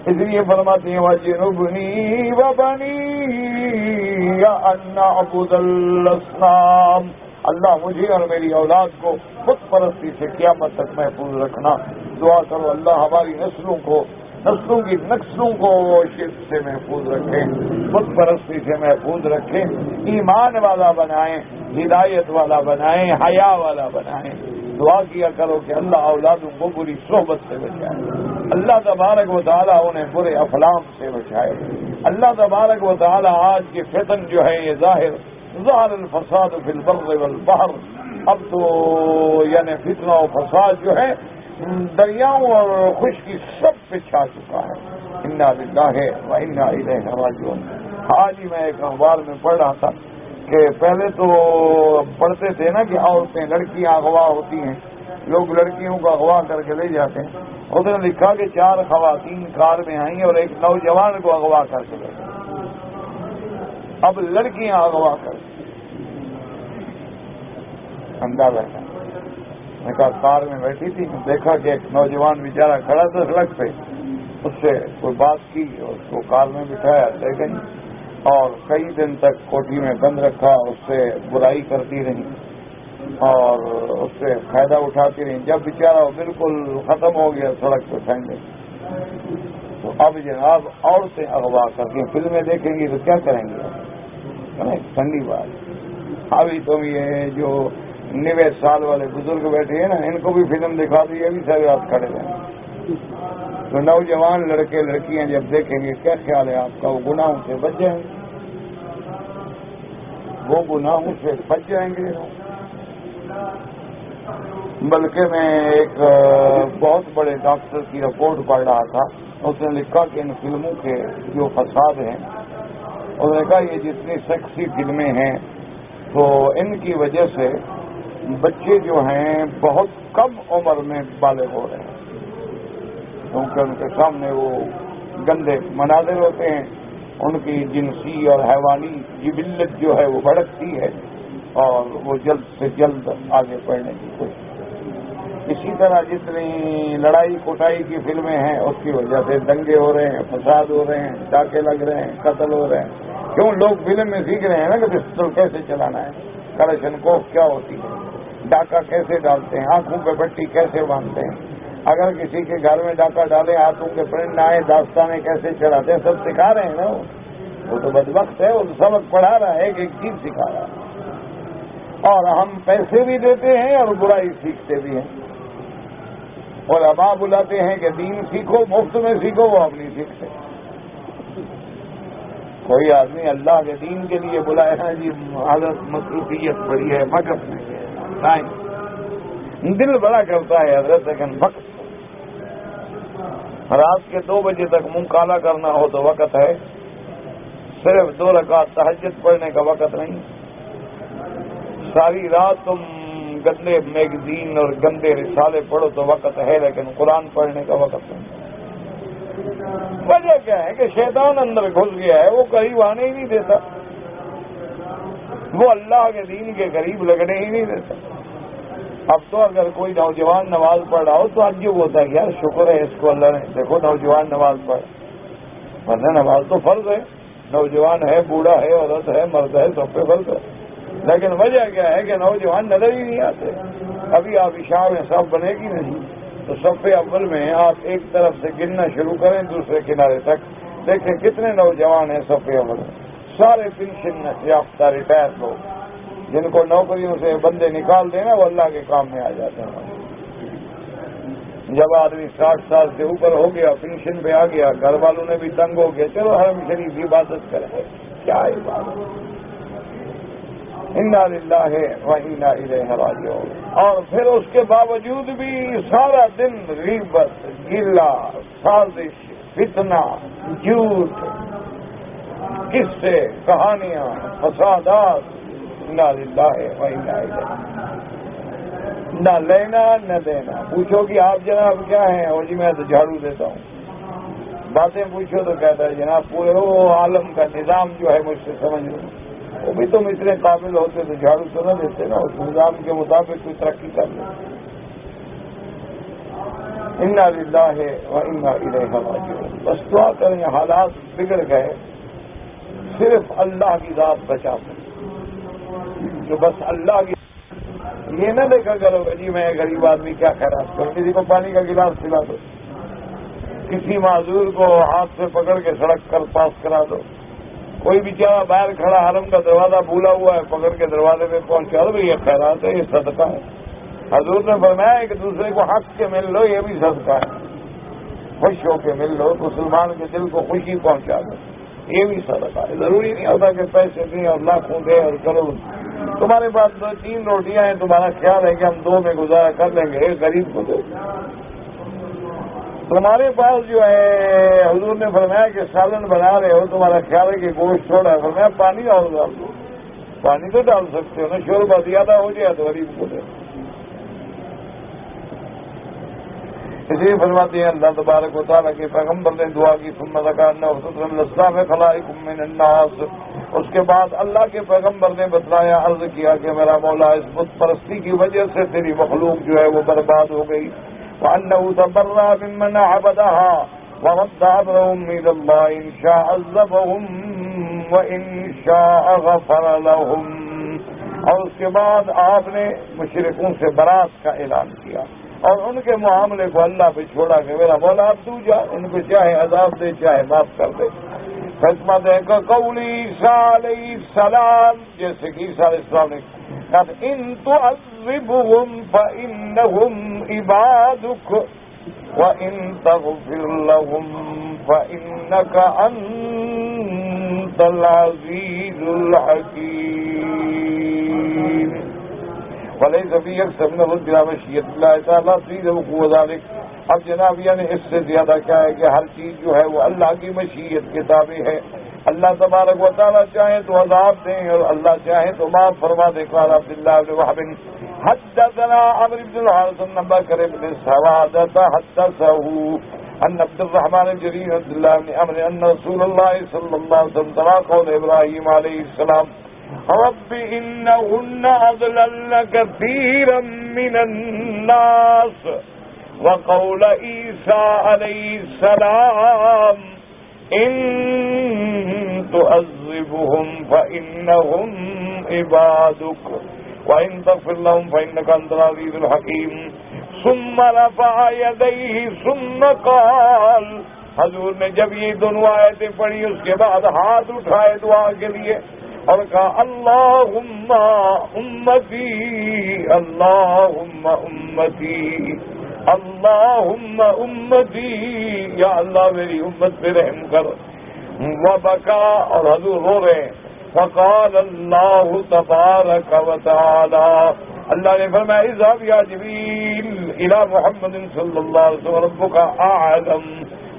اس لیے فرماتے ہیں وَجْنُبْنِي وَبَنِيَّ أَن نَعْبُدَ الْأَصْنَامَ، اللہ مجھے اور میری اولاد کو بت پرستی سے قیامت تک محفوظ رکھنا۔ دعا کرو اللہ ہماری نسلوں کی نسلوں کو شرک سے محفوظ رکھیں، بت پرستی سے محفوظ رکھیں، ایمان والا بنائیں، ہدایت والا بنائیں، حیا والا بنائیں۔ دعا کیا کرو کہ اللہ اولادوں کو بری صحبت سے بچائے، اللہ تبارک و تعالیٰ انہیں برے افلام سے بچائے۔ اللہ تبارک و تعالیٰ آج کے فتن جو ہے یہ ظاہر الفساد فی البر والبحر، اب تو یعنی فتنہ و فساد جو ہے دریاؤں اور خشکی سب پہ چھا چکا ہے۔ انا للہ و انا الیہ راجعون۔ آج ہی میں ایک اخبار میں پڑھ رہا تھا کہ پہلے تو پڑھتے تھے نا کہ عورتیں لڑکیاں اغوا ہوتی ہیں، لوگ لڑکیوں کو اغوا کر کے لے جاتے ہیں، اس نے لکھا کہ 4 خواتین کار میں آئیں اور ایک نوجوان کو اغوا کر کے لے گئے۔ اب لڑکیاں اغوا کر اندازہ کر، میں کہا کار میں بیٹھی تھی، دیکھا کہ ایک نوجوان بیچارہ کھڑا تھا سڑک پہ، اس سے کوئی بات کی اور اس کو کار میں بٹھایا لے گئی، اور کئی دن تک کوٹھی میں بند رکھا، اس سے برائی کرتی رہی اور اس سے فائدہ اٹھاتی رہی۔ جب بیچارہ بالکل ختم ہو گیا سڑک پہ پھینک گئی، تو اب جناب عورتیں اغوا کر کے فلمیں دیکھیں گی تو کیا کریں گے؟ ٹھنڈی بات۔ ابھی تم یہ جو 90 سال والے بزرگ بیٹھے ہیں نا، ان کو بھی فلم دکھا دی، یہ بھی سارے رات کھڑے رہیں۔ تو نوجوان لڑکے لڑکیاں جب دیکھیں گے کیا خیال ہے آپ کا؟ وہ گناہوں سے بچ جائیں گے، وہ گناہوں سے بچ جائیں گے۔ بلکہ میں ایک بہت بڑے ڈاکٹر کی رپورٹ پڑھ رہا تھا، اس نے لکھا کہ ان فلموں کے جو فساد ہیں، اس نے کہا یہ جتنی سیکسی فلمیں ہیں تو ان کی وجہ سے بچے جو ہیں بہت کم عمر میں بالغ ہو رہے ہیں، کیونکہ ان کے سامنے وہ گندے مناظر ہوتے ہیں، ان کی جنسی اور حیوانی جبلت جو ہے وہ بھڑکتی ہے اور وہ جلد سے جلد آگے بڑھنے کی کوشش۔ اسی طرح جتنی لڑائی کٹائی کی فلمیں ہیں اس کی وجہ سے دنگے ہو رہے ہیں، فساد ہو رہے ہیں، ڈاکے لگ رہے ہیں، قتل ہو رہے ہیں۔ کیوں؟ لوگ فلم میں سیکھ رہے ہیں نا کہ پستول کیسے چلانا ہے، کلاشنکوف کیا ہوتی ہے، ڈاکہ کیسے ڈالتے ہیں، آنکھوں پہ پٹی کیسے باندھتے ہیں، اگر کسی کے گھر میں ڈاکہ ڈالے ہاتھوں کے پرنٹ نہ آئے، داستانیں کیسے چلاتے ہیں، سب سکھا رہے ہیں نا۔ وہ تو بدبخت ہے، وہ سبق پڑھا رہا ہے، ایک چیز سکھا رہا ہے، اور ہم پیسے بھی دیتے ہیں اور برائی سیکھتے بھی ہیں۔ علماء بلاتے ہیں کہ دین سیکھو، مفت میں سیکھو، وہ ہم نہیں سیکھتے۔ کوئی آدمی اللہ کے دین کے لیے بلائے نا جی، حالت مصروفیت بڑی ہے، وقت نہیں ہے، ٹائم دل بڑا کرتا ہے حضرت، لیکن وقت رات کے 2 بجے تک منہ کالا کرنا ہو تو وقت ہے، صرف 2 رکعت تہجد پڑھنے کا وقت نہیں۔ ساری رات تم گندے میگزین اور گندے رسالے پڑھو تو وقت ہے، لیکن قرآن پڑھنے کا وقت نہیں۔ وجہ کیا ہے کہ شیطان اندر گھس گیا ہے، وہ قریب آنے ہی نہیں دیتا۔ وہ اللہ کے دین کے قریب لگنے ہی نہیں دیتا. اب تو اگر کوئی نوجوان نماز پڑھ رہا ہو تو عجیب ہوتا ہے یار شکر ہے اس کو اللہ نے، دیکھو نوجوان نماز پڑھ، ورنہ نماز تو فرض ہے، نوجوان ہے، بوڑھا ہے، عورت ہے، مرد ہے، سب پہ فرض ہے. لیکن وجہ کیا ہے کہ نوجوان نظر ہی نہیں آتے. ابھی آپ عشاء میں صف بنے گی نہیں تو صف اول میں آپ ایک طرف سے گننا شروع کریں دوسرے کنارے تک، دیکھیں کتنے نوجوان ہیں صف اول میں، سارے پینشن یافتہ ریٹائر لوگ جن کو نوکریوں سے بندے نکال دینا وہ اللہ کے کام میں آ جاتے ہیں. جب آدمی 60 سال سے اوپر ہو گیا، پینشن پہ آ گیا، گھر والوں نے بھی تنگ ہو گیا، چلو حرم شریف کی عبادت کریں. کیا عبادت، انا للہ و انا الیہ راجعون. اور پھر اس کے باوجود بھی سارا دن غیبت، گلہ، سازش، فتنہ، جھوٹ، قصے، کہانیاں، فسادات. انا للہ و انا الیہ. نہ لینا نہ دینا. پوچھو کہ آپ جناب کیا ہیں، اور جی میں تو جھاڑو دیتا ہوں. باتیں پوچھو تو کہتا ہے جناب پورے وہ عالم کا نظام جو ہے مجھ سے سمجھ لو. وہ بھی تم اتنے قابل ہوتے تو جھاڑو تو نہ دیتے نا، اس نظام کے مطابق کوئی ترقی کر لے. انا للہ و انا الیہ راجعون. بس دعا کریں حالات بگڑ گئے، صرف اللہ کی ذات بچا سکے. جو بس اللہ کی، یہ نہ دیکھا کرو جی میں غریب آدمی کیا خیرات کروں، کسی کو پانی کا گلاس پلا دو، کسی معذور کو ہاتھ سے پکڑ کے سڑک کر پاس کرا دو. کوئی بیچارہ باہر کھڑا حرم کا دروازہ بھولا ہوا ہے، پکڑ کے دروازے پہ پہنچا دو، یہ خیرات ہے، یہ صدقہ ہے. حضور نے فرمایا ایک دوسرے کو ہنس کے مل لو، یہ بھی صدقہ ہے. خوش ہو کے مل لو، مسلمان کے دل کو خوشی پہنچا دو، یہ بھی صدقہ ہے. ضروری نہیں ہوتا کہ پیسے دیں اور لاکھوں دیں اور کرو. تمہارے پاس 2-3 روٹیاں ہیں، تمہارا خیال ہے کہ ہم 2 میں گزارا کر لیں گے، ایک غریب کو دو. تمہارے پاس جو ہے حضور نے فرمایا کہ سالن بنا رہے ہو، تمہارا خیال ہے کہ گوشت چھوڑا ہے، فرمایا پانی اور ڈال دو. پانی تو ڈال سکتے ہو نا، شوربہ زیادہ ہو جائے تو غریب کو دے. اس لیے فرماتے ہیں اللہ تبارک و تعالیٰ کے پیغمبر نے دعا کی ثم ذکر خلائق من الناس. اس کے بعد اللہ کے پیغمبر نے بتلایا، عرض کیا کہ میرا مولا اس بت پرستی کی وجہ سے تیری مخلوق جو ہے وہ برباد ہو گئی. وَأَنَّهُ تَبَرَّأَ مِمَّنْ عَبَدَهَا وَرَدَّ أَمْرَهُمْ إِلَى اللَّهِ إِنْ شَاءَ عَذَّبَهُمْ وَإِنْ شَاءَ غَفَرَ لَهُمْ. اور اس کے بعد آپ نے مشرکوں سے برات کا اعلان کیا اور ان کے معاملے کو اللہ پہ چھوڑا کہ میرا مولا اب تو جا، ان کو چاہے عذاب دے چاہے معاف کر دے. خدمت ہے کہ قول عیسیٰ علیہ السلام، جیسے کہ عیسیٰ علیہ السلام نے ان تعذبهم فإنهم عبادك وإن تغفر لهم فإنك أنت العزيز الحكيم. وليس في أكثر من الرد إلى مشيئة الله تعالى تريد وقوع ذلك. اب جناب یعنی اس سے زیادہ کیا ہے کہ ہر چیز جو ہے وہ اللہ کی مشیت کے تابع ہے. اللہ تبارک و تعالیٰ چاہے تو عذاب دیں اور اللہ چاہے تو معاف فرما دے. قال عبداللہ بن وهب حدثنا عمرو بن الحارث بن بكر بن سوادة حدثه ان عبد الرحمن الجرير عبد الله بن عمرو ان رسول الله صلى الله عليه وسلم تلا قول ابراهيم عليه السلام رب انهن اضللن كثيرا من الناس وقول عيسى عليه السلام ان تعذبهم فانهم عبادك وان تغفر لهم فانك انت العزيز الحكيم. ثم رفع يديه ثم قال. حضور نے جب یہ دونوں آیتیں پڑھی اس کے بعد ہاتھ اٹھائے دعا کے لیے اور کہا اللہم امتی اللہم امتی اللہم امتی، یا اللہ میری امت پہ رحم کر. وبکا، اور حضور رو رہے ہیں. فقال اللہ تبارک و تعالی، اللہ نے فرمایا اذهب یا جبریل الی محمد صلی اللہ علیہ وسلم ربک اعلم.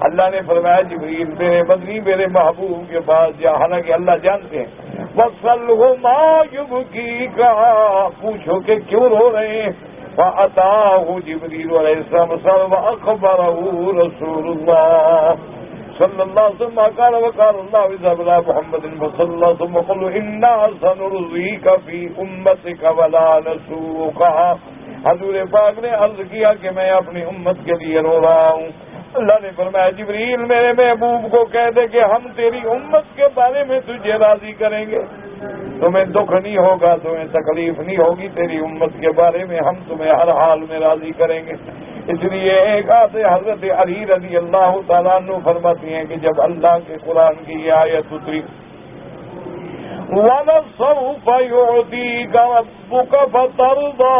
اللہ نے فرمایا جبریل میرے مدنی میرے محبوب کے پاس جا، حالانکہ اللہ جانتے ہیں. وَصَلْهُ مَا يُبْكِيكَ، پوچھو کہ کیوں رو رہے ہیں. فَأَتَاهُ جِبْرِيلُ عَلَيْهِ السَّلَامُ وَأَخْبَرَهُ رَسُولُ اللَّهِ صلی اللہ ثم قال وقال اللہ اذهب الى محمد صلی اللہ ثم قل انا سنرضيك في امتك ولا نسوقك. حضور پاک نے عرض کیا کہ میں اپنی امت کے لیے رو رہا ہوں. اللہ نے فرمایا جبریل میرے محبوب کو کہہ دے کہ ہم تیری امت کے بارے میں تجھے راضی کریں گے, تمہیں دکھ نہیں ہوگا, تمہیں تکلیف نہیں ہوگی, تیری امت کے بارے میں ہم تمہیں ہر حال میں راضی کریں گے. اس لیے ایک آتے حضرت علی رضی اللہ تعالیٰ عنہ فرماتی ہیں کہ جب اللہ کے قرآن کی یہ آیت اتری وَلَسَوْفَ يُعْطِيكَ رَبُّكَ فَتَرْضَىٰ,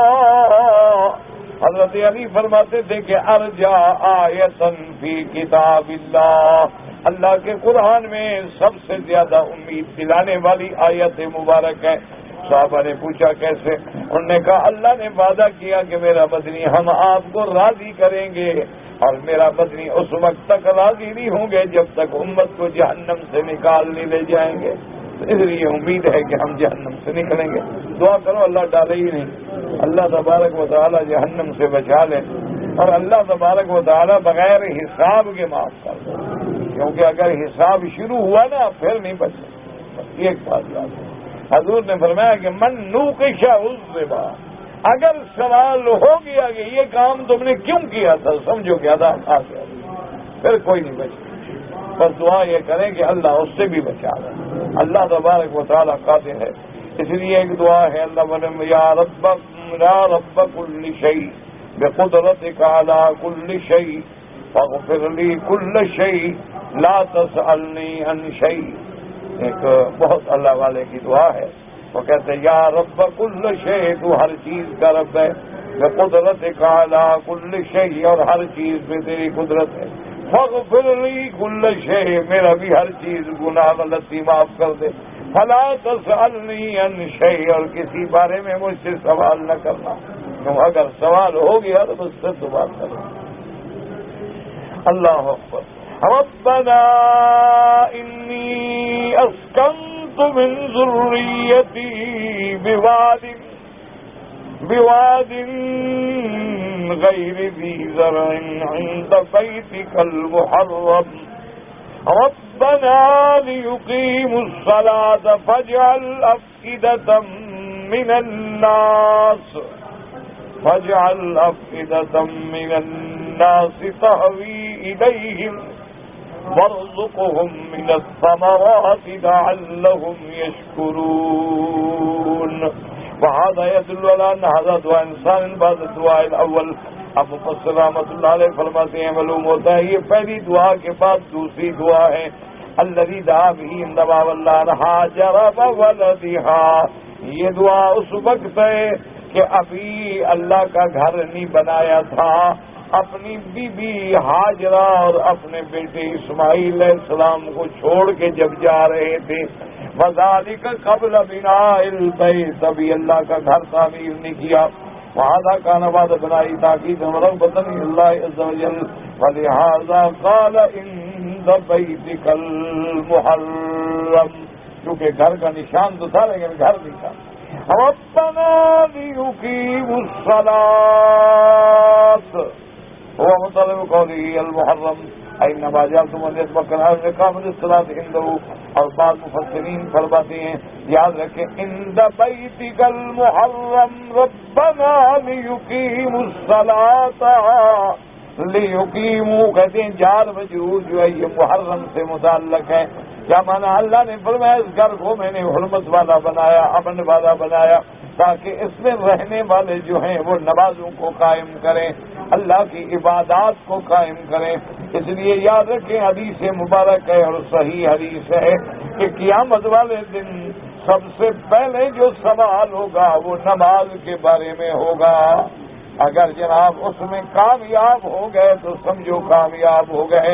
حضرت علی فرماتے تھے کہ ارجا آیتن فی کتاب اللہ, اللہ کے قرآن میں سب سے زیادہ امید دلانے والی آیت مبارک ہے. صحابہ نے پوچھا کیسے؟ انہوں نے کہا اللہ نے وعدہ کیا کہ میرا مدنی ہم آپ کو راضی کریں گے, اور میرا مدنی اس وقت تک راضی نہیں ہوں گے جب تک امت کو جہنم سے نکال نہیں لے جائیں گے. اس لیے امید ہے کہ ہم جہنم سے نکلیں گے. دعا کرو اللہ ڈالے ہی نہیں, اللہ تبارک و تعالی جہنم سے بچا لے, اور اللہ تبارک و تعالی بغیر حساب کے معاف کر دے, کیونکہ اگر حساب شروع ہوا نا پھر نہیں بچے. ایک بات یاد ہے, حضور نے فرمایا کہ من نوقش عذب, اگر سوال ہو گیا کہ یہ کام تم نے کیوں کیا تھا, سمجھو کہ عذاب آ گیا, پھر کوئی نہیں بچے. بس دعا یہ کریں کہ اللہ اس سے بھی بچا لے. اللہ تبارک و تعالیٰ قادر ہے. اس لیے ایک دعا ہے اللہ یا رب کل شیء بقدرتک علی کل شیء فاغفر لی کل شیء لا تسألنی عن شیء. ایک بہت اللہ والے کی دعا ہے, وہ کہتے ہیں یا رب کل شیء, تو ہر چیز کا رب ہے, بقدرتک علی کل شیء, اور ہر چیز پہ تیری قدرت ہے. فاغفر لی کل شیء, میرا بھی ہر چیز گناہ غلطی معاف کر دے. فلا تسألنی عن شیء, اور کسی بارے میں مجھ سے سوال نہ کرنا, کیوں اگر سوال ہو گیا تو مجھ سے سوال کرنا. اللہ اکبر. ربنا انی اسکنت من ذریتی بواد غیر ذی زرع عند بیتک المحرم ربنا لیقیموا الصلاة فاجعل أفئدة من الناس تهوی إلیہم وارزقهم من الثمرات لعلهم يشكرون. وهذا يدل على أن هذا دعاء إنسان بعد الدعاء الأول. اب مفسر رحمۃ اللہ علیہ فرماتے ہیں معلوم ہوتا ہے یہ پہلی دعا کے بعد دوسری دعا ہے الذی دعا به عندما ولى هاجر وولدها. یہ دعا اس وقت ہے کہ ابھی اللہ کا گھر نہیں بنایا تھا, اپنی بیوی ہاجرہ اور اپنے بیٹے اسماعیل علیہ السلام کو چھوڑ کے جب جا رہے تھے. وذالک قبل بناء البیت, ابھی اللہ کا گھر تعمیر نہیں کیا. وهذا كان بعد بناء تاکید رغبۃ اللہ عز وجل, ولہذا قال عند بیتک المحرم, کیونکہ گھر کا نشان تو تھا لیکن گھر نہیں تھا. ربنا لیقیموا الصلاة هو مطلب قوله المحرم اینما جعلتم مکان اقامت الصلاة عنده. اور بعض مفسرین فرماتے ہیں یاد رکھیں عند بیتک المحرم ربنا لیقیموا الصلاة, لیقیموا کہتے ہیں جار مجرور جو ہے یہ محرم سے متعلق ہے. کیا مانا؟ اللہ نے فرمایا اس گھر کو میں نے حرمت والا بنایا, امن والا بنایا, تاکہ اس میں رہنے والے جو ہیں وہ نمازوں کو قائم کریں, اللہ کی عبادات کو قائم کریں. اس لیے یاد رکھیں حدیث مبارک ہے اور صحیح حدیث ہے کہ قیامت والے دن سب سے پہلے جو سوال ہوگا وہ نماز کے بارے میں ہوگا. اگر جناب اس میں کامیاب ہو گئے تو سمجھو کامیاب ہو گئے,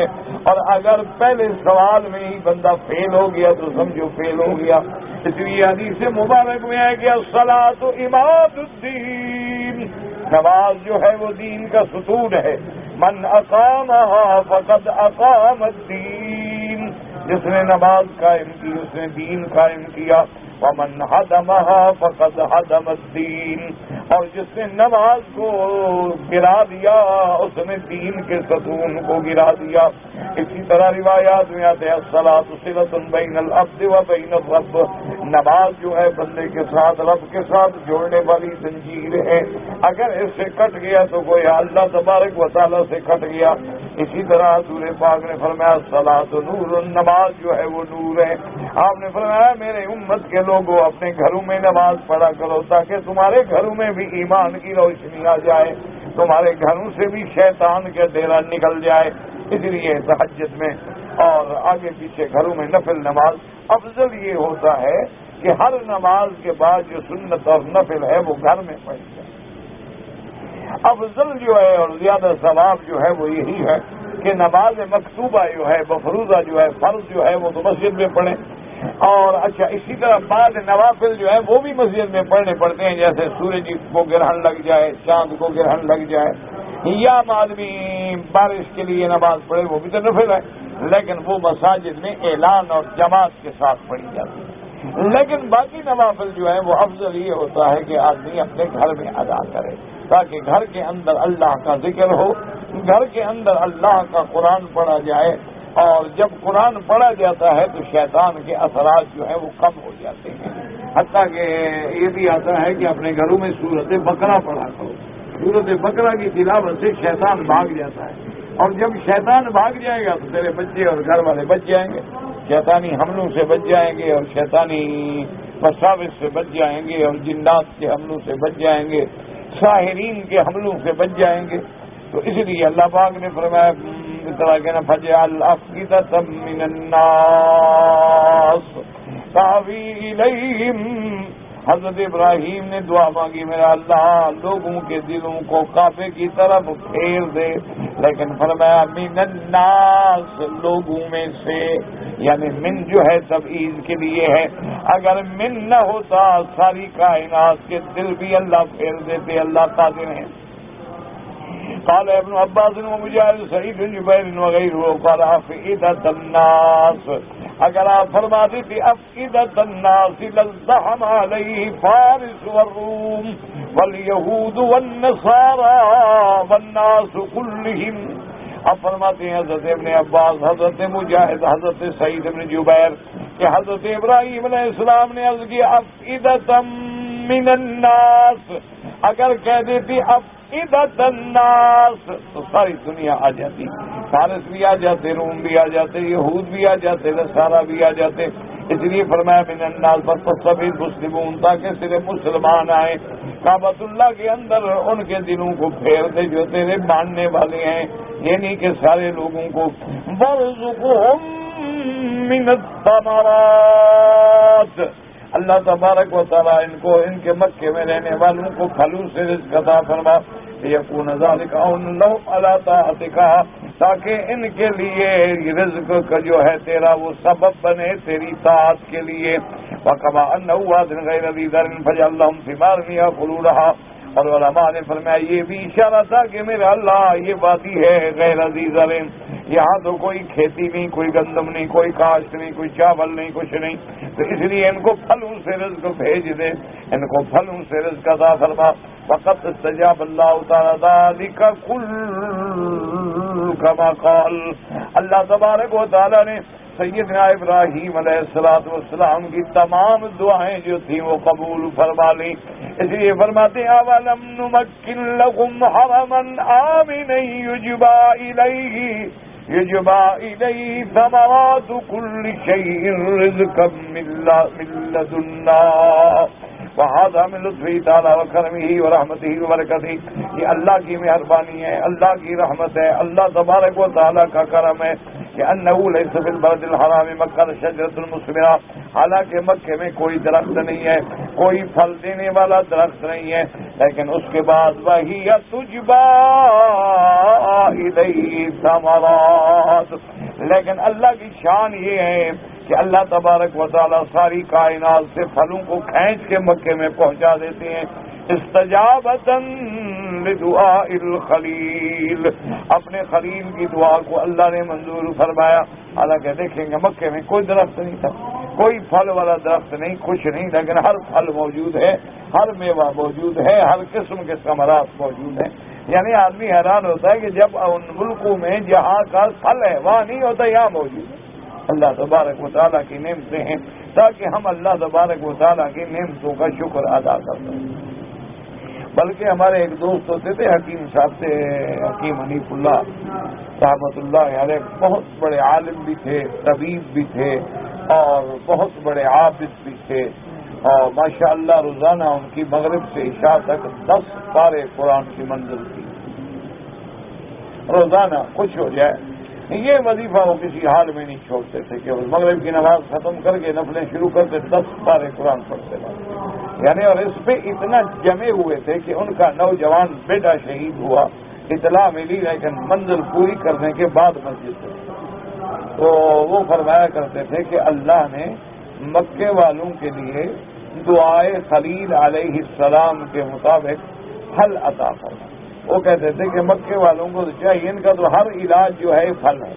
اور اگر پہلے سوال میں ہی بندہ فیل ہو گیا تو سمجھو فیل ہو گیا. اس لیے حدیث مبارک میں ہے کہ الصلاۃ عماد الدین, نماز جو ہے وہ دین کا ستون ہے. من اقامها فقد اقام الدین, جس نے نماز قائم کی اس نے دین قائم کیا، ومن ہدمها فقد ہدم الدین، اور جس نے نماز کو گرا دیا اس نے دین کے ستون کو گرا دیا۔ اسی طرح روایات میں آتے ہیں الصلاۃ صلۃ بین العبد و بین الرب، نماز جو ہے بندے کے ساتھ رب کے ساتھ جوڑنے والی زنجیر ہے، اگر اس سے کٹ گیا تو گویا اللہ تبارک و تعالیٰ سے کٹ گیا۔ اسی طرح حضور پاک نے فرمایا الصلاۃ نور، نماز جو ہے وہ نور ہے۔ آپ نے فرمایا میرے امت کے لوگوں اپنے گھروں میں نماز پڑھا کرو تاکہ تمہارے گھروں میں بھی ایمان کی روشنی آ جائے، تمہارے گھروں سے بھی شیطان کا ڈیرا نکل جائے۔ اس لیے تہجد میں اور آگے پیچھے گھروں میں نفل نماز افضل یہ ہوتا ہے کہ ہر نماز کے بعد جو سنت اور نفل ہے وہ گھر میں پڑھی جائے۔ افضل جو ہے اور زیادہ ثواب جو ہے وہ یہی ہے کہ نماز مکتوبہ جو ہے مفروضہ جو ہے فرض جو ہے وہ تو مسجد میں پڑھیں، اور اچھا اسی طرح بعد نوافل جو ہے وہ بھی مسجد میں پڑھنے پڑتے ہیں، جیسے سورج کو گرہن لگ جائے، چاند کو گرہن لگ جائے، یا آدمی بارش کے لیے نماز پڑھے وہ بھی تو نفل ہے، لیکن وہ مساجد میں اعلان اور جماعت کے ساتھ پڑھی جاتی ہے۔ لیکن باقی نوافل جو ہے وہ افضل یہ ہوتا ہے کہ آدمی اپنے گھر میں ادا کرے تاکہ گھر کے اندر اللہ کا ذکر ہو، گھر کے اندر اللہ کا قرآن پڑھا جائے، اور جب قرآن پڑھا جاتا ہے تو شیطان کے اثرات جو ہیں وہ کم ہو جاتے ہیں۔ حتیٰ کہ یہ بھی آتا ہے کہ اپنے گھروں میں سورت بقرہ پڑھا کرو، سورت بقرہ کی تلاوت سے شیطان بھاگ جاتا ہے، اور جب شیطان بھاگ جائے گا تو تیرے بچے اور گھر والے بچ جائیں گے، شیطانی حملوں سے بچ جائیں گے اور شیطانی وساوس سے بچ جائیں گے اور جنات کے حملوں سے بچ جائیں گے، ساحرین کے حملوں سے بچ جائیں گے۔ تو اس لیے اللہ پاک نے فرمایا اس طرح کے نا فجعل افئدۃ من الناس تهوی الیہم، حضرت ابراہیم نے دعا مانگی میرا اللہ لوگوں کے دلوں کو کعبے کی طرف پھیر دے، لیکن فرمایا من الناس، لوگوں میں سے، یعنی من جو ہے تبعیض کے لیے ہے، اگر من نہ ہوتا ساری کائنات کے دل بھی اللہ پھیر دیتے، اللہ قادر ہیں۔ قال ابن عباس ومجاہد سعید بن جبیر وغیرہ قال افئدۃ الناس، اگر آپ فرما دیتے افئدۃ الناس لازدحم علیہ فارس والروم والیہود والنصارى والناس کلہم۔ اب فرماتے ہیں حضرت ابن عباس، حضرت مجاہد، حضرت سعید بن جبیر کہ حضرت ابراہیم علیہ السلام نے عرض کیا افئدۃ من الناس، اگر کہہ دیتی افئدۃ الناس تو ساری دنیا آ جاتی، فارس بھی آ جاتے، روم بھی آ جاتے، یہود بھی آ جاتے، نصارہ بھی آ جاتے، اس لیے فرمایا من الناس بس سبھی مسلمون، تاکہ صرف مسلمان آئیں کعبۃ اللہ کے اندر، ان کے دلوں کو پھیر دے جو تیرے ماننے والے ہیں، یہ نہیں کہ سارے لوگوں کو۔ وارزقہم من الثمرات، اللہ تبارک و تعالیٰ ان کو ان کے مکے میں رہنے والوں کو پھلوں سے رزق عطا فرما، یکون ذالک عون لہم علی طاعتک، تاکہ ان کے لیے رزق کا جو ہے تیرا وہ سبب بنے تیری طاعت کے لیے۔ وکما انہ واد غیر ذی ذر فجعل لهم ثمارا یاکلونھا، اور علماء نے فرمایا یہ بھی اشارہ تھا کہ میرا اللہ یہ وادی ہے غیر ذی ذر، یہاں تو کوئی کھیتی نہیں، کوئی گندم نہیں، کوئی کاشت نہیں، کوئی چاول نہیں، کچھ نہیں، تو اس لیے ان کو پھلوں سے رزق بھیج دے، ان کو پھلوں سے رزق عطا فرما۔ وقت استجاب اللہ تعالی ذلک کل کما قال، اللہ تبارک و تعالی نے سیدنا ابراہیم علیہ السلام کی تمام دعائیں جو تھیں وہ قبول فرما لی، اس لیے فرماتے ہیں اولم نمکن لکم حرما آمنا یجبا الیہ ثمرات کل شیء رزقا من لدنا، وهذا من لطفه تعالی وکرمہ ورحمتہ وبرکتہ، یہ اللہ کی مہربانی ہے، اللہ کی رحمت ہے، اللہ تبارک و تعالی کا کرم ہے کہ انہ لیس فی البلد الحرام مکہ شجرۃ مثمرہ، حالانکہ مکے میں کوئی درخت نہیں ہے، کوئی پھل دینے والا درخت نہیں ہے، لیکن اس کے بعد وہی تجبا الیہ ثمرات، لیکن اللہ کی شان یہ ہے کہ اللہ تبارک و تعالیٰ ساری کائنات سے پھلوں کو کھینچ کے مکے میں پہنچا دیتے ہیں، استجابتاً لدعاء الخلیل، اپنے خلیل کی دعا کو اللہ نے منظور فرمایا۔ حالانکہ دیکھیں گے مکے میں کوئی درخت نہیں تھا، کوئی پھل والا درخت نہیں، کچھ نہیں، لیکن ہر پھل موجود ہے، ہر میوہ موجود ہے، ہر قسم کے ثمرات موجود ہیں۔ یعنی آدمی حیران ہوتا ہے کہ جب ان ملکوں میں جہاں کا پھل ہے وہاں نہیں ہوتا، یہاں موجود ہے۔ اللہ تبارک و تعالیٰ کی نعمتیں ہیں تاکہ ہم اللہ تبارک و تعالیٰ کی نعمتوں کا شکر ادا کر سکیں۔ بلکہ ہمارے ایک دوست ہوتے تھے حکیم صاحب سے، حکیم حنیف اللہ رحمۃ اللہ علیہ، بہت بڑے عالم بھی تھے، طبیب بھی تھے اور بہت بڑے عابد بھی تھے، اور ماشاءاللہ روزانہ ان کی مغرب سے عشاء تک 10 پارے قرآن کی منزل تھی، روزانہ کچھ ہو جائے۔ یہ وظیفہ وہ کسی حال میں نہیں چھوڑتے تھے کہ مغرب کی نماز ختم کر کے نفلیں شروع کرتے 10 پارے قرآن پڑھتے تھے، یعنی اور اس پہ اتنا جمے ہوئے تھے کہ ان کا نوجوان بیٹا شہید ہوا، اطلاع ملی لیکن منزل پوری کرنے کے بعد مسجد سے، تو وہ فرمایا کرتے تھے کہ اللہ نے مکے والوں کے لیے دعائے خلیل علیہ السلام کے مطابق پھل عطا فرمایا۔ وہ کہتے تھے کہ مکے والوں کو تو چاہیے، ان کا تو ہر علاج جو ہے پھل ہے۔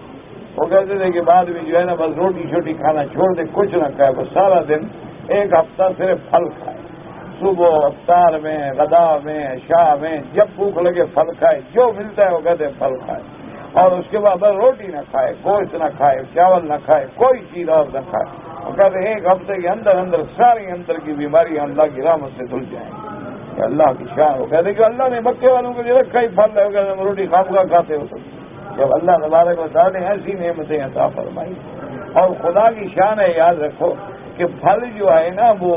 وہ کہتے تھے کہ بعد میں جو ہے نا بس روٹی شوٹی کھانا چھوڑ دے، کچھ نہ کھائے، بس سارا دن ایک ہفتہ صرف پھل کھائے، صبح افطار میں، غدا میں، عشاء میں، جب بھوک لگے پھل کھائے، جو ملتا ہے وہ کہتے ہیں پھل کھائے، اور اس کے بعد بس روٹی نہ کھائے، گوشت نہ کھائے، چاول نہ کھائے، کوئی چیز اور نہ کھائے۔ وہ کہتے ہیں ایک ہفتے کے اندر اندر ساری اندر کی بیماری اللہ کی رحمت سے دھل جائیں گی، کہ اللہ کی شان۔ وہ کہتے ہیں کہ اللہ نے مکے والوں کو جو رکھا ہی پھل ہے، وہ کہتے ہیں روٹی خام کا کھاتے ہو سب۔ جب اللہ تبارک و تعالیٰ نے ایسی نعمتیں عطا فرمائی، اور خدا کی شان ہے، یاد رکھو کہ پھل جو ہے نا وہ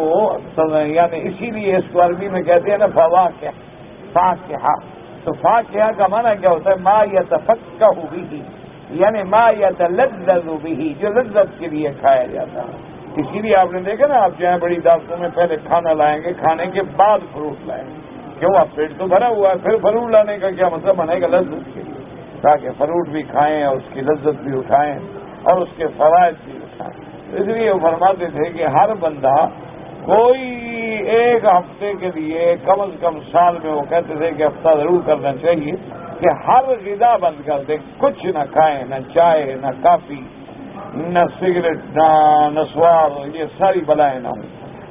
یعنی اسی لیے اس کو عربی میں کہتے ہیں نا فواکہ، فاکہہ، تو فاکہہ کا معنی کیا ہوتا ہے؟ ما یتفقہ بہ، یعنی ما یتلذذ بہ، جو لذت کے لیے کھایا جاتا ہے۔ اسی لیے آپ نے دیکھا نا، آپ جہاں بڑی دعوتوں میں پہلے کھانا لائیں گے، کھانے کے بعد فروٹ لائیں گے، کیوں؟ آپ پیٹ تو بھرا ہوا ہے، پھر فروٹ لانے کا کیا مطلب بنے گا؟ لذت کے لیے، تاکہ فروٹ بھی کھائیں اور اس کی لذت بھی اٹھائیں اور اس کے فوائد بھی اٹھائیں۔ اس لیے وہ فرماتے تھے کہ ہر بندہ کوئی ایک ہفتے کے لیے کم از کم سال میں، وہ کہتے تھے کہ ہفتہ ضرور کرنا چاہیے کہ ہر غذا بند کر دیں، کچھ نہ کھائیں، نہ چائے، نہ کافی، نہ سگریٹ، نہ نسوار، یہ ساری بلائیں نہ ہوں،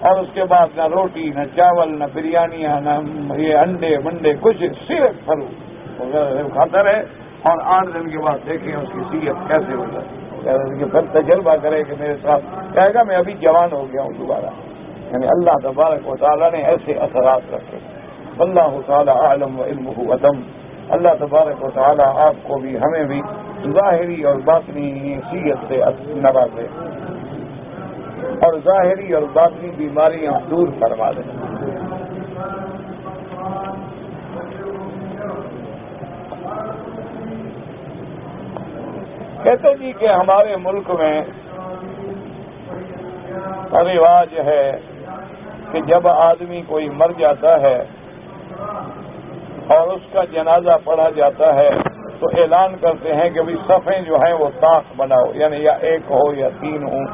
اور اس کے بعد نہ روٹی، نہ چاول، نہ بریانیاں، نہ یہ انڈے منڈے، کچھ صرف فروٹ کھاتا رہے، اور 8 دن کے بعد دیکھیں اس کی صحت کیسے ہو جائے، کہ پھر تجربہ کرے کہ میرے ساتھ کہے گا میں ابھی جوان ہو گیا ہوں دوبارہ۔ یعنی اللہ تبارک و تعالیٰ نے ایسے اثرات رکھے۔ واللہ تعالیٰ اعلم وعلمہ اتم۔ اللہ تبارک و تعالیٰ آپ کو بھی ہمیں بھی ظاہری اور باطنی صحت سے نوازے اور ظاہری اور باطنی بیماریاں دور فرما دیں۔ کہتے جی کہ ہمارے ملک میں رواج ہے کہ جب آدمی کوئی مر جاتا ہے اور اس کا جنازہ پڑھا جاتا ہے تو اعلان کرتے ہیں کہ بھی صفیں جو ہیں وہ طاق بناؤ، یعنی یا 1 ہو یا 3 ہوں،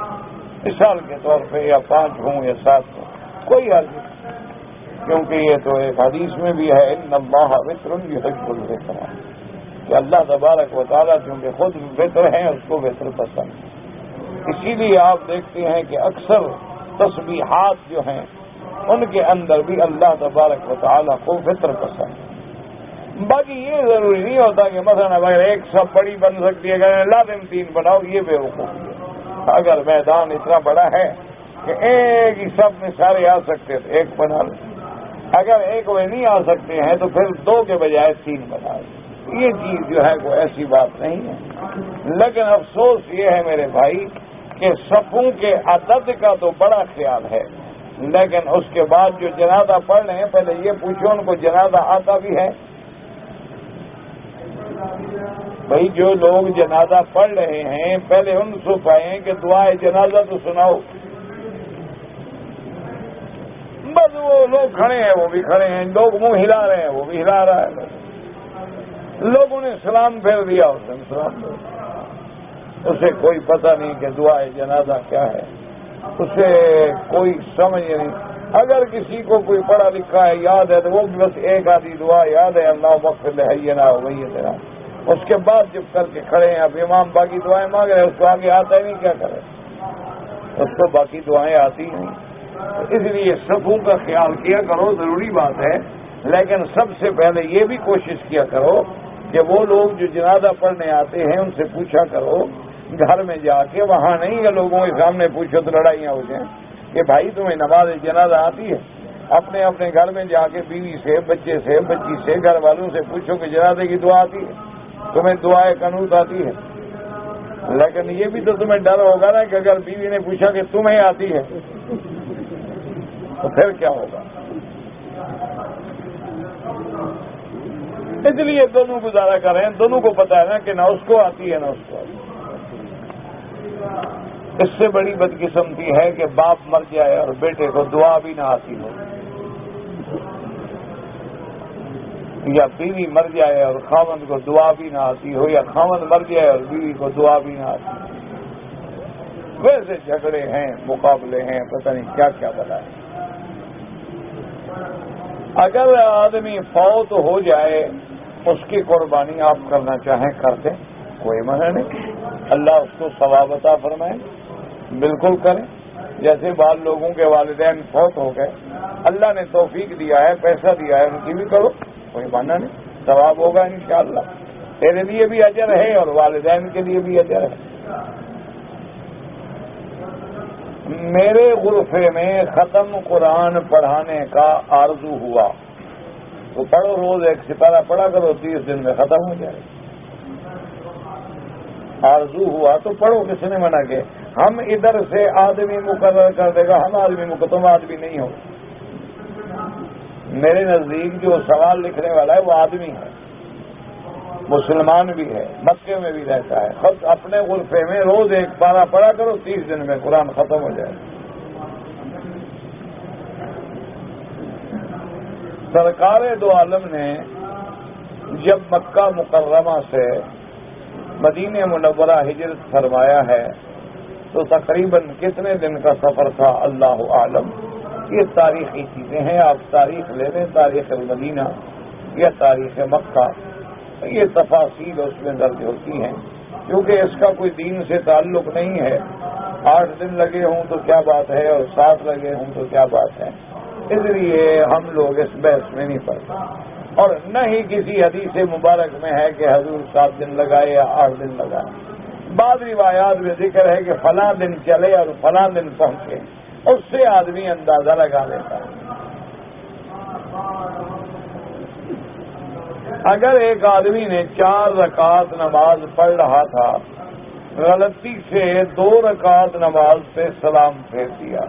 مثال کے طور پہ یا 5 ہوں یا 7 ہوں، کوئی حرج نہیں، کیونکہ یہ تو ایک حدیث میں بھی ہے ان اللہ وتر یحب الوتر، کہ اللہ تبارک و تعالیٰ کیونکہ خود وتر ہیں، اس کو وتر پسند۔ اسی لیے آپ دیکھتے ہیں کہ اکثر تسبیحات جو ہیں ان کے اندر بھی اللہ تبارک و تعالیٰ کو وتر پسند۔ باقی یہ ضروری نہیں ہوتا کہ مثلا اگر ایک سب بڑی بن سکتی ہے، اگر لازم 3 بناؤ، یہ بے وقوفی ہے۔ اگر میدان اتنا بڑا ہے کہ ایک ہی سب میں سارے آ سکتے تو 1 بنا لیں، اگر 1 میں نہیں آ سکتے ہیں تو پھر 2 کے بجائے 3 بنا لیں۔ یہ چیز جو ہے کوئی ایسی بات نہیں ہے، لیکن افسوس یہ ہے میرے بھائی کہ صفوں کے عدد کا تو بڑا خیال ہے، لیکن اس کے بعد جو جنازہ پڑھ رہے ہیں پہلے یہ پوچھو ان کو جنازہ آتا بھی ہے؟ بھائی جو لوگ جنازہ پڑھ رہے ہیں پہلے ان سے کہیں کہ دعائے جنازہ تو سناؤ۔ بس وہ لوگ کھڑے ہیں وہ بھی کھڑے ہیں، لوگ منہ ہلا رہے ہیں وہ بھی ہلا رہا ہے، لوگوں نے سلام پھیر دیا، اس نے سلام پھیر دیا، اسے کوئی پتہ نہیں کہ دعائے جنازہ کیا ہے، اسے کوئی سمجھ نہیں۔ اگر کسی کو کوئی پڑھا لکھا ہے یاد ہے تو وہ بھی بس ایک آدھی دعا یاد ہے، اللہ اغفر لحینا ومیتنا، اس کے بعد جب کر کے کھڑے ہیں اب امام باقی دعائیں مانگ رہے ہیں، اس کو آگے آتا ہی نہیں، کیا کرے، اس کو باقی دعائیں آتی ہی نہیں۔ اس لیے صفوں کا خیال کیا کرو، ضروری بات ہے، لیکن سب سے پہلے یہ بھی کوشش کیا کرو کہ وہ لوگ جو جنازہ پڑھنے آتے ہیں ان سے پوچھا کرو گھر میں جا کے، وہاں نہیں کہ لوگوں کے سامنے پوچھو تو لڑائیاں ہو جائیں، کہ بھائی تمہیں نماز جنازہ آتی ہے، اپنے اپنے گھر میں جا کے بیوی سے، بچے سے، بچی سے، گھر والوں سے پوچھو کہ جنازے کی دعا آتی ہے، تمہیں دعائے قنوت آتی ہے۔ لیکن یہ بھی تو تمہیں ڈر ہوگا نا کہ اگر بیوی نے پوچھا کہ تمہیں آتی ہے تو پھر کیا ہوگا۔ اس لیے دونوں گزارا کریں، دونوں کو پتا ہے نا کہ نہ اس کو آتی ہے نہ اس کو آتی ہے۔ اس سے بڑی بدقسمتی ہے کہ باپ مر جائے اور بیٹے کو دعا بھی نہ آتی ہو، یا بیوی مر جائے اور خاوند کو دعا بھی نہ آتی ہو، یا خاوند مر جائے اور بیوی کو دعا بھی نہ آتی ہو۔ ویسے جھگڑے ہیں، مقابلے ہیں، پتہ نہیں کیا کیا بتائیں۔ اگر آدمی فوت ہو جائے اس کی قربانی آپ کرنا چاہیں کر دیں، کوئی منع نہیں، اللہ اس کو ثواب عطا فرمائے، بالکل کریں۔ جیسے بعض لوگوں کے والدین فوت ہو گئے، اللہ نے توفیق دیا ہے، پیسہ دیا ہے، ان کی بھی کرو، کوئی معنی نہیں، ثواب ہوگا انشاءاللہ، تیرے لیے بھی اجر ہے اور والدین کے لیے بھی اجر ہے۔ میرے غرفے میں ختم قرآن پڑھانے کا آرزو ہوا تو پڑھو، روز ایک سپارہ پڑھا کرو، 30 دن میں ختم ہو جائے۔ آرزو ہوا تو پڑھو، کسی نے منع کہ ہم ادھر سے آدمی مقرر کر دے گا، ہم آدمی تم آدمی نہیں ہو۔ میرے نزدیک جو سوال لکھنے والا ہے وہ آدمی ہے، مسلمان بھی ہے، مکے میں بھی رہتا ہے، خود اپنے غرفے میں روز ایک پارہ پڑھا کرو، 30 دن میں قرآن ختم ہو جائے۔ سرکار دو عالم نے جب مکہ مکرمہ سے مدینہ منورہ ہجرت فرمایا ہے تو تقریباً کتنے دن کا سفر تھا اللہ عالم۔ یہ تاریخی چیزیں ہیں، آپ تاریخ لے لیں، تاریخ المدینہ یا تاریخ مکہ، یہ تفاصیل اس میں درج ہوتی ہیں، کیونکہ اس کا کوئی دین سے تعلق نہیں ہے۔ 8 دن لگے ہوں تو کیا بات ہے اور 7 لگے ہوں تو کیا بات ہے، اس لیے ہم لوگ اس بحث میں نہیں پڑتے، اور نہ ہی کسی حدیث مبارک میں ہے کہ حضور 7 دن لگائے یا 8 دن لگائے۔ بعض روایات میں ذکر ہے کہ فلاں دن چلے اور فلاں دن پہنچے، اس سے آدمی اندازہ لگا لیتا ہے۔ اگر ایک آدمی نے 4 رکعت نماز پڑھ رہا تھا، غلطی سے 2 رکعت نماز پہ سلام پھیر دیا،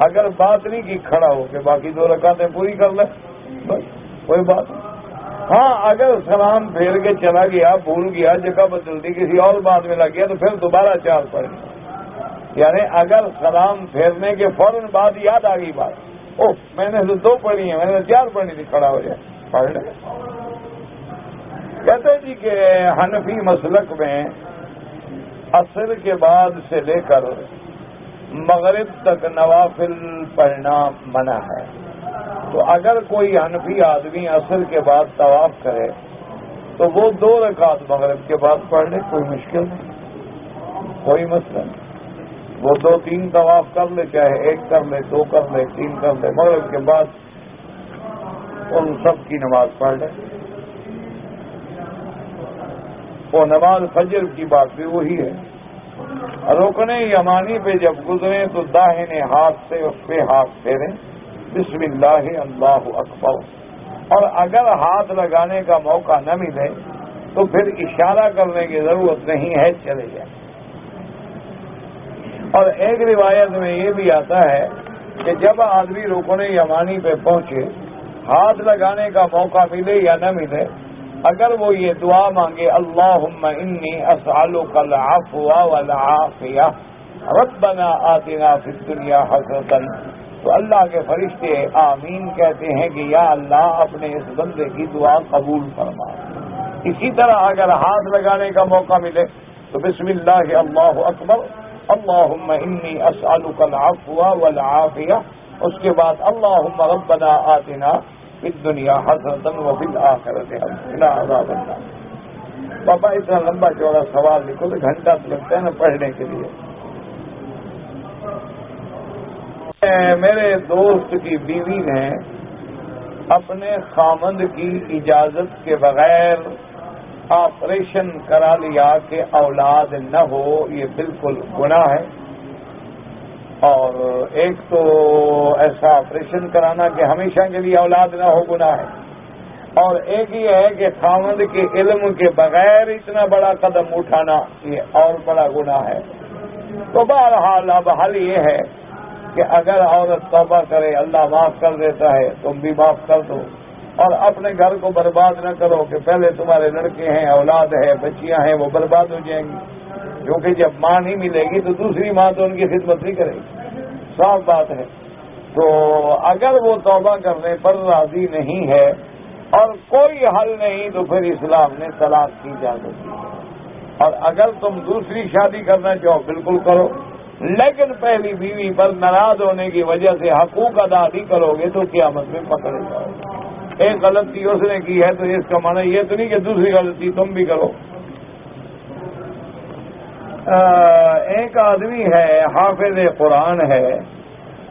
اگر بات نہیں کی کھڑا ہو کے باقی 2 رکعتیں پوری کر لے، بس کوئی بات نہیں۔ ہاں اگر سلام پھیر کے چلا گیا، بھول گیا، جگہ بدل دی، کسی اور بات میں لگ گیا تو پھر دوبارہ 4 پڑھیں۔ یعنی اگر سلام پھیرنے کے فوراً بعد یاد آ گئی بات، اوہ میں نے تو 2 پڑھی ہیں، میں نے 4 پڑھی تھی، کھڑا ہو جائے پڑھ لیں۔ کہتے جی کہ حنفی مسلک میں عصر کے بعد سے لے کر مغرب تک نوافل پڑھنا منع ہے، تو اگر کوئی حنفی آدمی عصر کے بعد طواف کرے تو وہ 2 رکعت مغرب کے بعد پڑھ لے، کوئی مشکل نہیں، کوئی مسئلہ نہیں، وہ 2-3 طواف کر لے، چاہے 1 کر لے، 2 کر لے، 3 کر لے، مغرب کے بعد ان سب کی نماز پڑھ لے۔ وہ نماز فجر کی بات بھی وہی ہے، رکن یمانی پہ جب گزریں تو داہنے ہاتھ سے اس پہ ہاتھ پھیریں، بسم اللہ اللہ اکبر، اور اگر ہاتھ لگانے کا موقع نہ ملے تو پھر اشارہ کرنے کی ضرورت نہیں ہے، چلے جائیں۔ اور ایک روایت میں یہ بھی آتا ہے کہ جب آدمی رکن یمانی پہ پہنچے، ہاتھ لگانے کا موقع ملے یا نہ ملے، اگر وہ یہ دعا مانگے اللہم انی اسألک العفو والعافیہ ربنا آتنا فی الدنیا حسنۃ، تو اللہ کے فرشتے آمین کہتے ہیں کہ یا اللہ اپنے اس بندے کی دعا قبول فرما۔ اسی طرح اگر ہاتھ لگانے کا موقع ملے تو بسم اللہ اللہ اکبر اللہم انی اسألک العفو والعافیہ اس کے بعد اللہم ربنا آتنا فی الدنیا حسنۃ وفی الآخرۃ حسنۃ وقنا عذاب النار۔ پاپا اتنا لمبا چوڑا سوال لکھو تو گھنٹہ تو لگتا ہے نا پڑھنے کے لیے۔ میرے دوست کی بیوی نے اپنے خامند کی اجازت کے بغیر آپریشن کرا لیا کہ اولاد نہ ہو، یہ بالکل گناہ ہے۔ اور ایک تو ایسا آپریشن کرانا کہ ہمیشہ کے لیے اولاد نہ ہو گناہ ہے، اور ایک یہ ہے کہ خامند کے علم کے بغیر اتنا بڑا قدم اٹھانا یہ اور بڑا گناہ ہے۔ تو بہرحال اب حل یہ ہے کہ اگر عورت توبہ کرے اللہ معاف کر دیتا ہے، تم بھی معاف کر دو، اور اپنے گھر کو برباد نہ کرو کہ پہلے تمہارے لڑکے ہیں، اولاد ہے، بچیاں ہیں، وہ برباد ہو جائیں گی، کیونکہ جب ماں نہیں ملے گی تو دوسری ماں تو ان کی خدمت نہیں کرے گی، صاف بات ہے۔ تو اگر وہ توبہ کرنے پر راضی نہیں ہے اور کوئی حل نہیں تو پھر اسلام نے طلاق کی اجازت دی ہے، اور اگر تم دوسری شادی کرنا چاہو بالکل کرو، لیکن پہلی بیوی پر ناراض ہونے کی وجہ سے حقوق ادا نہیں کرو گے تو قیامت میں پکڑے جاؤ گے۔ ایک غلطی اس نے کی ہے تو اس کا معنی یہ تو نہیں کہ دوسری غلطی تم بھی کرو۔ ایک آدمی ہے حافظ قرآن ہے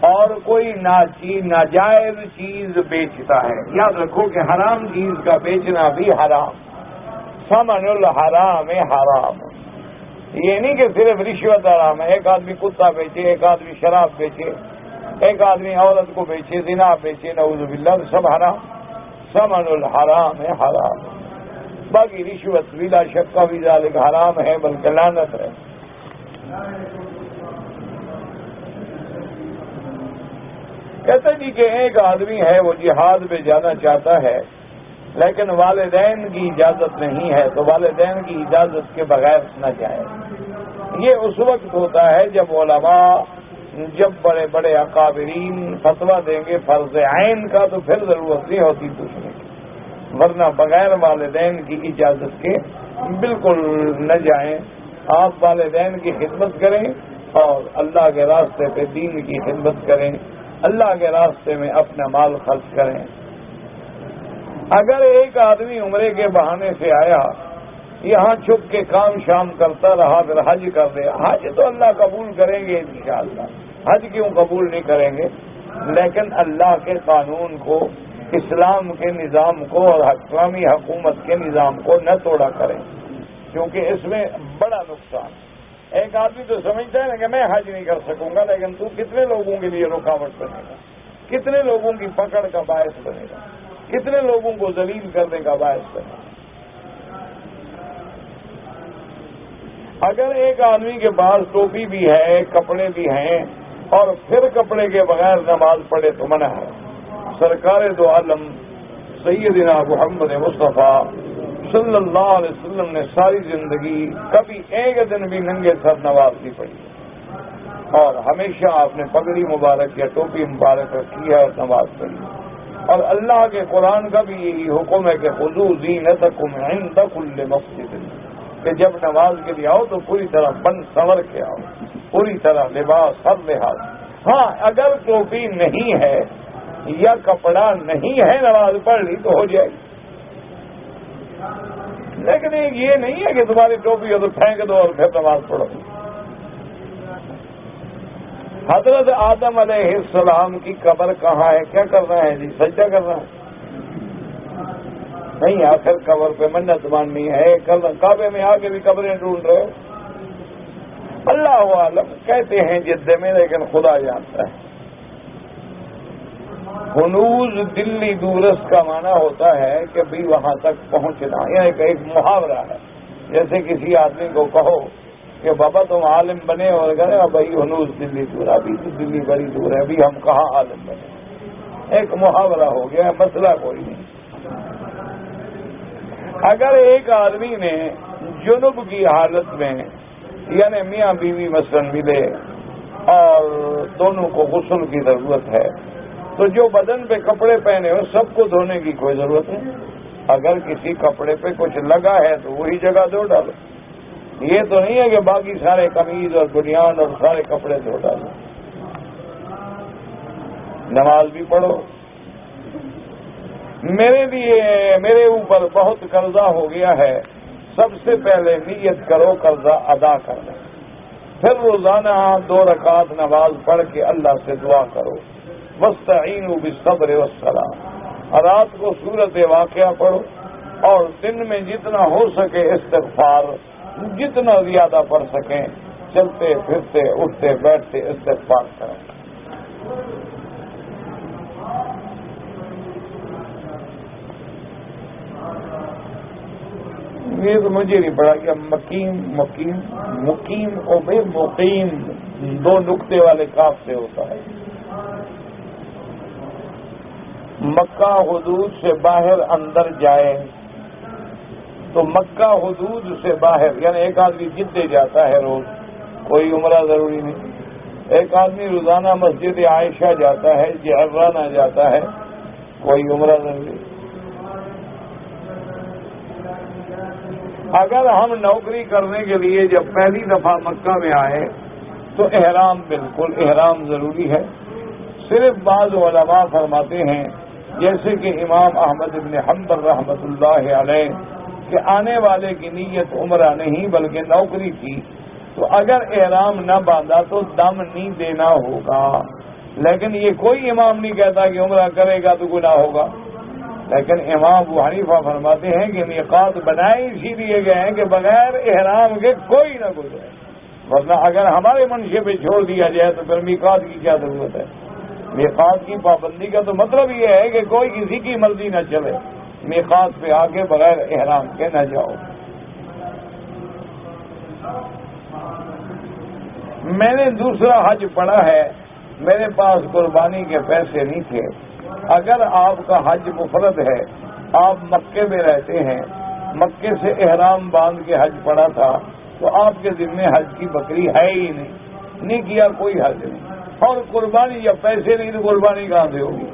اور کوئی ناجائز چیز بیچتا ہے، یاد رکھو کہ حرام چیز کا بیچنا بھی حرام، ثمن الحرام حرام، یہ نہیں کہ صرف رشوت حرام ہے۔ ایک آدمی کتا بیچے، ایک آدمی شراب بیچے، ایک آدمی عورت کو بیچے، زنا بیچے، نعوذ باللہ، سب حرام، ثمن الحرام حرام۔ باقی رشوت بلا شک کا بھی ذالک حرام ہے بلکہ لعنت ہے۔ کہتے جی کہ ایک آدمی ہے وہ جہاد میں جانا چاہتا ہے لیکن والدین کی اجازت نہیں ہے، تو والدین کی اجازت کے بغیر نہ جائے۔ یہ اس وقت ہوتا ہے جب علماء، جب بڑے بڑے اکابرین فتویٰ دیں گے فرض عین کا، تو پھر ضرورت نہیں ہوتی پوچھنے کی، ورنہ بغیر والدین کی اجازت کے بالکل نہ جائیں۔ آپ والدین کی خدمت کریں اور اللہ کے راستے پہ دین کی خدمت کریں، اللہ کے راستے میں اپنا مال خرچ کریں۔ اگر ایک آدمی عمرے کے بہانے سے آیا، یہاں چھپ کے کام شام کرتا رہا، پھر حج کر دے، حج تو اللہ قبول کریں گے انشاءاللہ، حج کیوں قبول نہیں کریں گے؟ لیکن اللہ کے قانون کو، اسلام کے نظام کو اور اسلامی حکومت کے نظام کو نہ توڑا کریں، کیونکہ اس میں بڑا نقصان۔ ایک آدمی تو سمجھتا ہے نا کہ میں حج نہیں کر سکوں گا، لیکن تو کتنے لوگوں کے لیے رکاوٹ بنے گا، کتنے لوگوں کی پکڑ کا باعث بنے گا، کتنے لوگوں کو ذلیل کرنے کا باعث بنے گا۔ اگر ایک آدمی کے پاس ٹوپی بھی ہے، کپڑے بھی ہیں، اور پھر کپڑے کے بغیر نماز پڑھے تو منع ہے۔ سرکار دو عالم سیدنا محمد مصطفیٰ صلی اللہ علیہ وسلم نے ساری زندگی کبھی ایک دن بھی ننگے سر نماز نہیں پڑھی، اور ہمیشہ آپ نے پگڑی مبارک یا ٹوپی مبارک رکھی ہے اور نماز پڑھی۔ اور اللہ کے قرآن کا بھی یہی حکم ہے کہ خذوا زینتکم عند کل مسجد، کہ جب نماز کے لیے آؤ تو پوری طرح بن سنور کے آؤ، پوری طرح لباس ہر لحاظ۔ ہاں اگر ٹوپی نہیں ہے یا کپڑا نہیں ہے، نماز پڑھ لی تو ہو جائے گی، لیکن یہ نہیں ہے کہ تمہاری ٹوپی ہو تو پھینک دو اور پھر نماز پڑھو۔ حضرت آدم علیہ السلام کی قبر کہاں ہے؟ کیا کرنا ہے جی؟ سجدہ کرنا ہے؟ نہیں، آخر قبر پہ منت ماننی ہے، کعبے میں آ کے بھی قبریں ڈھونڈ رہے ہو۔ اللہ عالم کہتے ہیں جدے میں، لیکن خدا جانتا ہے۔ ہنوز دلی دورس کا معنی ہوتا ہے کہ بھی وہاں تک پہنچنا، یعنی کہ ایک محاورہ ہے۔ جیسے کسی آدمی کو کہو کہ بابا تم عالم بنے، اور کہے بھائی ہنوز دلی دور، ابھی تو دلی بڑی دور ہے، ابھی ہم کہاں عالم بنے، ایک محاورہ ہو گیا، مسئلہ کوئی نہیں۔ اگر ایک آدمی نے جنب کی حالت میں، یعنی میاں بیوی مثلاً ملے اور دونوں کو غسل کی ضرورت ہے، تو جو بدن پہ کپڑے پہنے ہو سب کو دھونے کی کوئی ضرورت نہیں۔ اگر کسی کپڑے پہ کچھ لگا ہے تو وہی جگہ دھو ڈالو، یہ تو نہیں ہے کہ باقی سارے قمیض اور بنیان اور سارے کپڑے دھو ڈالو۔ نماز بھی پڑھو. میرے اوپر بہت قرضہ ہو گیا ہے، سب سے پہلے نیت کرو قرضہ ادا کرنا، پھر روزانہ 2 رکعت نماز پڑھ کے اللہ سے دعا کرو. وَاسْتَعِينُوا بِالصَّبْرِ وَالصَّلَاةِ. رات کو سورت واقعہ پڑھو اور دن میں جتنا ہو سکے استغفار جتنا زیادہ پڑھ سکیں، چلتے پھرتے اٹھتے بیٹھتے استغفار کریں. یہ تو مجھے نہیں پڑا کہ مقیم 2 نقطے والے کاف سے ہوتا ہے. مکہ حدود سے باہر اندر جائے تو مکہ حدود سے باہر یعنی ایک آدمی جدے جاتا ہے روز، کوئی عمرہ ضروری نہیں. ایک آدمی روزانہ مسجد عائشہ جاتا ہے، جعرانہ جاتا ہے، کوئی عمرہ ضروری. اگر ہم نوکری کرنے کے لیے جب پہلی دفعہ مکہ میں آئے تو احرام بالکل احرام ضروری ہے. صرف بعض علماء فرماتے ہیں جیسے کہ امام احمد بن حنبل رحمۃ اللہ علیہ کہ آنے والے کی نیت عمرہ نہیں بلکہ نوکری تھی، تو اگر احرام نہ باندھا تو دم نہیں دینا ہوگا. لیکن یہ کوئی امام نہیں کہتا کہ عمرہ کرے گا تو گناہ ہوگا. لیکن امام ابو حنیفہ فرماتے ہیں کہ میقات بنائے اسی لیے گئے ہیں کہ بغیر احرام کے کوئی نہ گزرے، ورنہ اگر ہمارے منشے پہ چھوڑ دیا جائے تو پھر میقات کی کیا ضرورت ہے. میقات کی پابندی کا تو مطلب یہ ہے کہ کوئی کسی کی مرضی نہ چلے، میقات پہ آ کے بغیر احرام کے نہ جاؤ. میں نے دوسرا حج پڑھا ہے، میرے پاس قربانی کے پیسے نہیں تھے. اگر آپ کا حج مفرد ہے، آپ مکے میں رہتے ہیں، مکے سے احرام باندھ کے حج پڑا تھا تو آپ کے ذمے حج کی بکری ہے ہی نہیں کیا کوئی حج نہیں. اور قربانی جب پیسے نہیں تو قربانی کہاں سے ہوگی؟